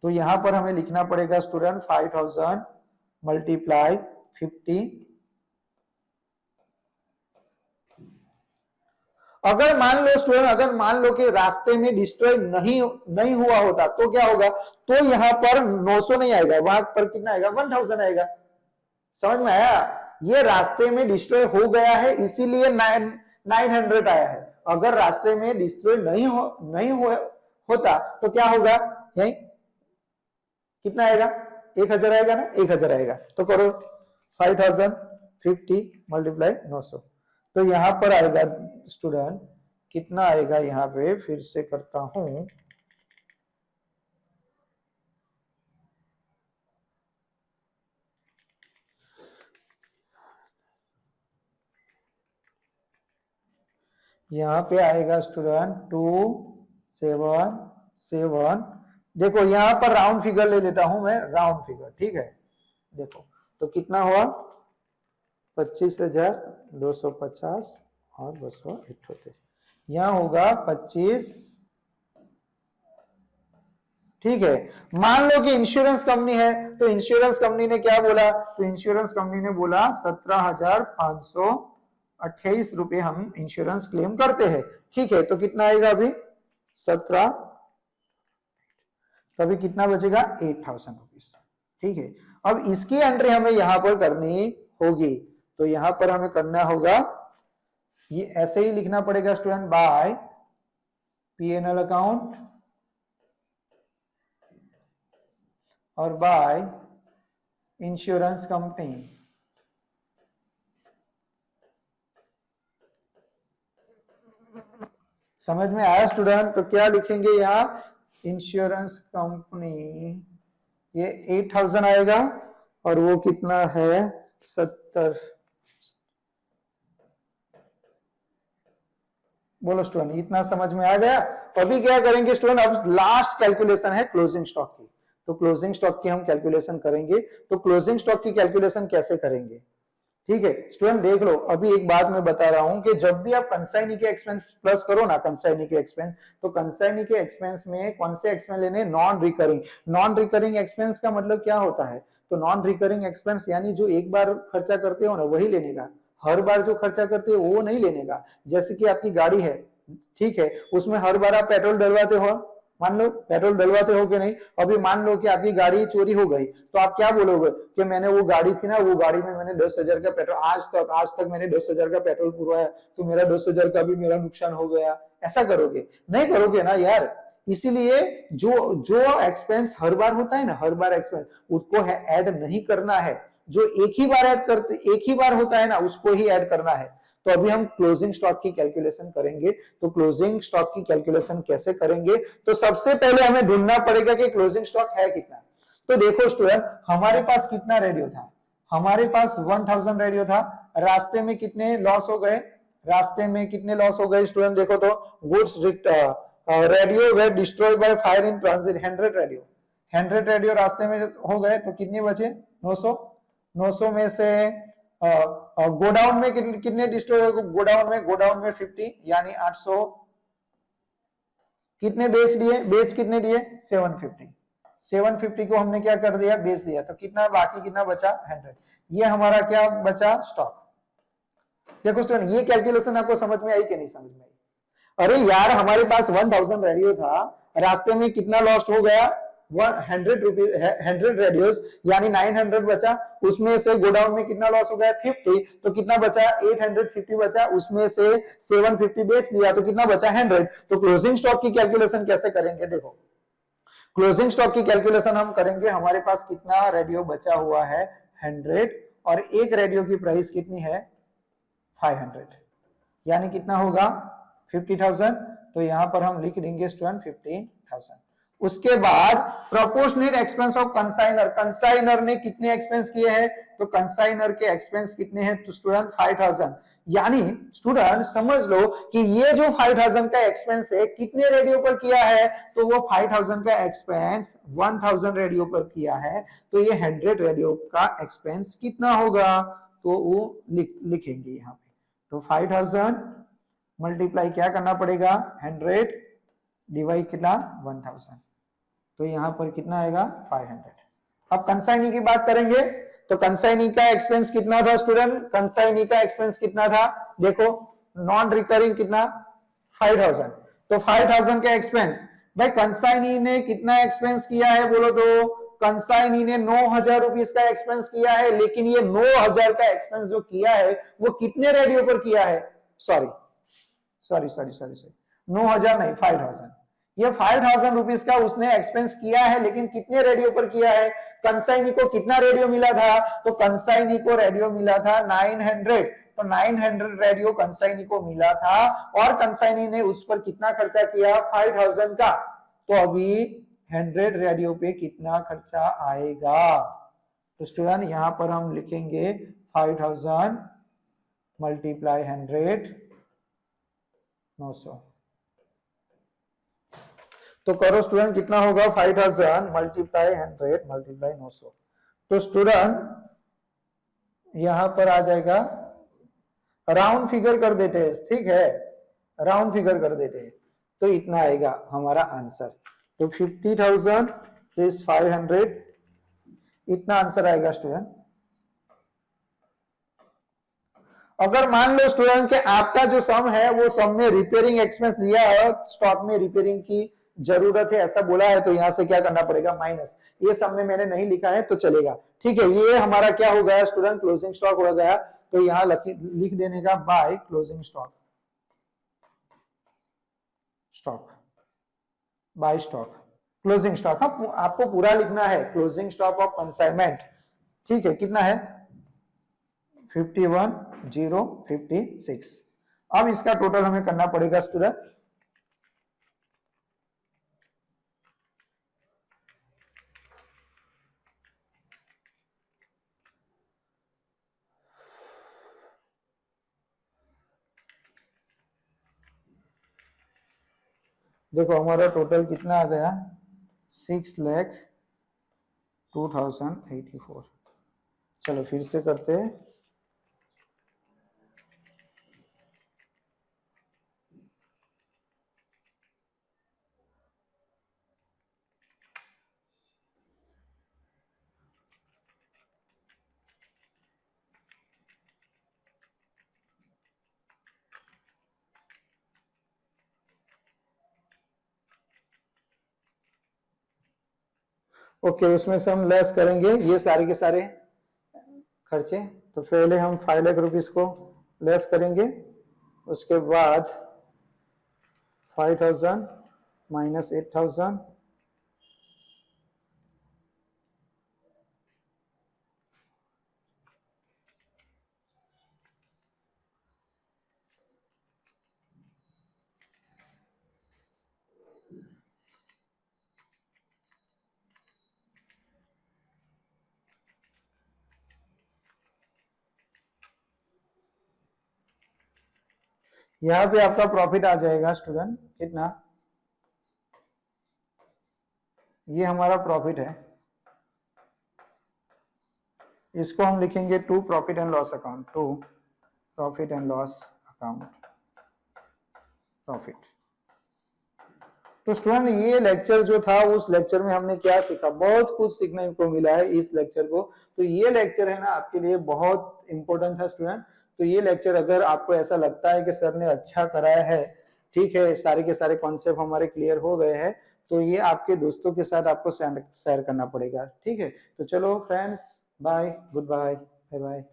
तो यहां पर हमें लिखना पड़ेगा स्टूडेंट 5000 मल्टीप्लाई 50। अगर मान लो स्टूडेंट, अगर मान लो कि रास्ते में डिस्ट्रॉय नहीं हुआ होता तो क्या होगा, तो यहां पर 900 नहीं आएगा, वहां पर कितना आएगा 1000 आएगा। समझ में आया, ये रास्ते में डिस्ट्रॉय हो गया है इसीलिए 900 आया है। अगर रास्ते में डिस्ट्रॉय नहीं होता तो क्या होगा, यही कितना आएगा 1000 आएगा ना, 1000 आएगा। तो करो 5050 मल्टीप्लाई 900, तो यहां पर आएगा स्टूडेंट कितना आएगा, यहां पे फिर से करता हूं, यहां पे आएगा स्टूडेंट 277। देखो यहां पर राउंड फिगर ले लेता हूं मैं, राउंड फिगर, ठीक है। देखो तो कितना हुआ 25,250 और 278, यहां होगा 25, ठीक है। मान लो कि इंश्योरेंस कंपनी है, तो इंश्योरेंस कंपनी ने क्या बोला, तो इंश्योरेंस कंपनी ने बोला 17,528 रुपए हम इंश्योरेंस क्लेम करते हैं, ठीक है। तो कितना आएगा अभी 17, तो अभी कितना बचेगा 8000 रुपीज, ठीक है। अब इसकी एंट्री हमें यहां पर करनी होगी, तो यहां पर हमें करना होगा, ये ऐसे ही लिखना पड़ेगा स्टूडेंट, बाय पीएनएल अकाउंट और बाय इंश्योरेंस कंपनी। समझ में आया स्टूडेंट, तो क्या लिखेंगे यहां, इंश्योरेंस कंपनी, ये 8000 आएगा और वो कितना है 70। बोलो स्टूडेंट इतना समझ में आ गया। तो अभी क्या करेंगे स्टूडेंट, अब लास्ट कैलकुलेशन है क्लोजिंग स्टॉक की, तो क्लोजिंग स्टॉक की हम कैलकुलेशन करेंगे। तो क्लोजिंग स्टॉक की कैलकुलेशन कैसे करेंगे, ठीक है स्टूडेंट। देख लो अभी एक बात मैं बता रहा हूं कि जब भी आप कंसाइनी के एक्सपेंस प्लस करो ना, कंसाइनी के एक्सपेंस, तो कंसाइनी के एक्सपेंस में कौन से एक्सपेंस लेने, non recurring. Non recurring expense का मतलब क्या होता है, तो नॉन रिकरिंग एक्सपेंस यानी जो एक बार खर्चा करते हो ना वही लेने का, हर बार जो खर्चा करते हो वो नहीं लेने का। जैसे कि आपकी गाड़ी है, ठीक है, उसमें हर बार आप पेट्रोल डलवाते हो, मान लो पेट्रोल डलवाते हो कि नहीं। अभी मान लो कि आपकी गाड़ी चोरी हो गई, तो आप क्या बोलोगे कि मैंने वो गाड़ी थी ना, वो गाड़ी में मैंने 10,000 का पेट्रोल, आज तक मैंने 10,000 का पेट्रोल पुरवाया, तो मेरा 10,000 का भी मेरा नुकसान हो गया। ऐसा करोगे? नहीं करोगे ना यार। इसीलिए जो जो एक्सपेंस हर बार होता है ना, हर बार एक्सपेंस उसको ऐड नहीं करना है। जो एक ही बार ऐड करते, एक ही बार होता है ना, उसको ही ऐड करना है। तो अभी हम क्लोजिंग स्टॉक की कैलकुलेशन करेंगे। तो क्लोजिंग स्टॉक की कैलकुलेशन कैसे करेंगे? तो सबसे पहले हमें ढूंढना पड़ेगा कि क्लोजिंग स्टॉक है कितना। तो देखो स्टूडेंट, हमारे पास कितना रेडियो था? हमारे पास 1000 रेडियो था। रास्ते में कितने लॉस हो गए? रास्ते में कितने लॉस हो गए स्टूडेंट? देखो तो goods radio way destroyed by fire in transit 100 radio. 100 radio रास्ते में हो गए, तो कितने बचे? 900। 900 में से गोडाउन में कितने डिस्ट्रॉय हो गए? गोडाउन में 50 यानी 800। कितने बेच दिए? बेच कितने दिए? 750। 750 को हमने क्या कर दिया? बेच दिया। तो कितना बाकी, कितना बचा? 100। ये हमारा क्या बचा? स्टॉक। देखो स्टूडेंट, ये कैलकुलेशन आपको समझ में आई कि नहीं समझ में आई? अरे यार, हमारे पास 1000 रेडियो था, रास्ते में कितना लॉस्ट हो गया? 100 रेडियोस यानी 900 बचा। उसमें से गोडाउन में कितना लॉस हो गया? 50। तो कितना बचा? 850 बचा। उसमें से 750 बेच दिया, तो कितना बचा? 100। तो क्लोजिंग स्टॉक की कैलकुलेशन कैसे करेंगे? देखो, क्लोजिंग स्टॉक की कैलकुलेशन हम करेंगे। हमारे पास कितना रेडियो बचा हुआ है? 100। और एक रेडियो की प्राइस कितनी है? 500। यानी कितना होगा? 50,000। तो यहां पर हम लिख देंगे स्टूडेंट 15,000। उसके बाद proportionate expense of consignor. Consignor ने कितने एक्सपेंस किए हैं? तो कंसाइनर के एक्सपेंस कितने हैं? तो स्टूडेंट 5,000। यानी स्टूडेंट समझ लो कि ये जो 5,000 का एक्सपेंस है, कितने रेडियो पर किया है? तो वो 5,000 का एक्सपेंस 1,000 रेडियो पर किया है। तो ये 100 रेडियो का एक्सपेंस कितना होगा? तो वो लिखेंगे यहां पे। तो 5,000 मल्टीप्लाई क्या करना पड़ेगा? 100 डिवाइड कितना? 1,000। तो यहां पर कितना आएगा? 500। अब कंसाइनी की बात करेंगे। तो कंसाइनी का एक्सपेंस कितना था स्टूडेंट? कंसाइनी का एक्सपेंस कितना था? देखो, नॉन रिकरिंग कितना? 5,000। तो 5,000 का एक्सपेंस, भाई कंसाइनी ने कितना एक्सपेंस किया है बोलो तो? कंसाइनी ने 9,000 रुपीज का एक्सपेंस किया है। लेकिन ये 9,000 का एक्सपेंस जो किया है, वो कितने रेडियो पर किया है? Sorry sorry sorry sorry sorry, 9,000 नहीं, 5,000। ये 5,000 रुपीज का उसने एक्सपेंस किया है, लेकिन कितने रेडियो पर किया है? कंसाइनी को कितना रेडियो मिला था? तो कंसाइनी को रेडियो मिला था 900। तो 900 रेडियो कंसाइनी को मिला था, और कंसाइनी ने उस पर कितना खर्चा किया? 5,000 का। तो अभी 100 रेडियो पे कितना खर्चा आएगा? तो स्टूडेंट यहां पर हम लिखेंगे 5,000 मल्टीप्लाई 100, 900। तो करो स्टूडेंट, कितना होगा? 5,000 मल्टीप्लाई 100 मल्टीप्लाई 900। तो स्टूडेंट यहां पर आ जाएगा, राउंड फिगर कर देते हैं, ठीक है, राउंड फिगर कर देते हैं। तो इतना आएगा हमारा आंसर। तो 50,000 प्लस 500, इतना आंसर आएगा स्टूडेंट। अगर मान लो स्टूडेंट के आपका जो सम है, वो सम में रिपेयरिंग एक्सपेंस लिया है, स्टॉक में रिपेयरिंग की जरूरत है ऐसा बोला है, तो यहां से क्या करना पड़ेगा? माइनस। ये सम में मैंने नहीं लिखा है तो चलेगा, ठीक है। ये हमारा क्या हो गया स्टूडेंट? क्लोजिंग स्टॉक हो गया। तो यहां लिख देने का by closing stock, stock by stock, closing stock. हाँ, आपको पूरा लिखना है, क्लोजिंग स्टॉक ऑफ कंसाइनमेंट, ठीक है। कितना है? 51,056। अब इसका टोटल हमें करना पड़ेगा स्टूडेंट। देखो हमारा टोटल कितना आ गया? 6,02,084। चलो फिर से करते हैं। ओके, उसमें से हम लेस करेंगे ये सारे के सारे खर्चे। तो पहले हम 5 लाख रुपीस को लेस करेंगे, उसके बाद 5,000 माइनस 8,000, यहाँ पे आपका प्रॉफिट आ जाएगा स्टूडेंट कितना, ये हमारा प्रॉफिट है, इसको हम लिखेंगे to profit and loss account, to profit and loss account profit. तो स्टूडेंट ये लेक्चर जो था उस लेक्चर में हमने क्या सीखा, बहुत कुछ सीखने को मिला है इस लेक्चर को। तो ये लेक्चर है ना आपके लिए बहुत इंपॉर्टेंट था स्टूडेंट। तो ये लेक्चर अगर आपको ऐसा लगता है कि सर ने अच्छा कराया है, ठीक है, सारे के सारे कॉन्सेप्ट हमारे क्लियर हो गए हैं, तो ये आपके दोस्तों के साथ आपको शेयर करना पड़ेगा, ठीक है। तो चलो friends, bye, goodbye, bye bye.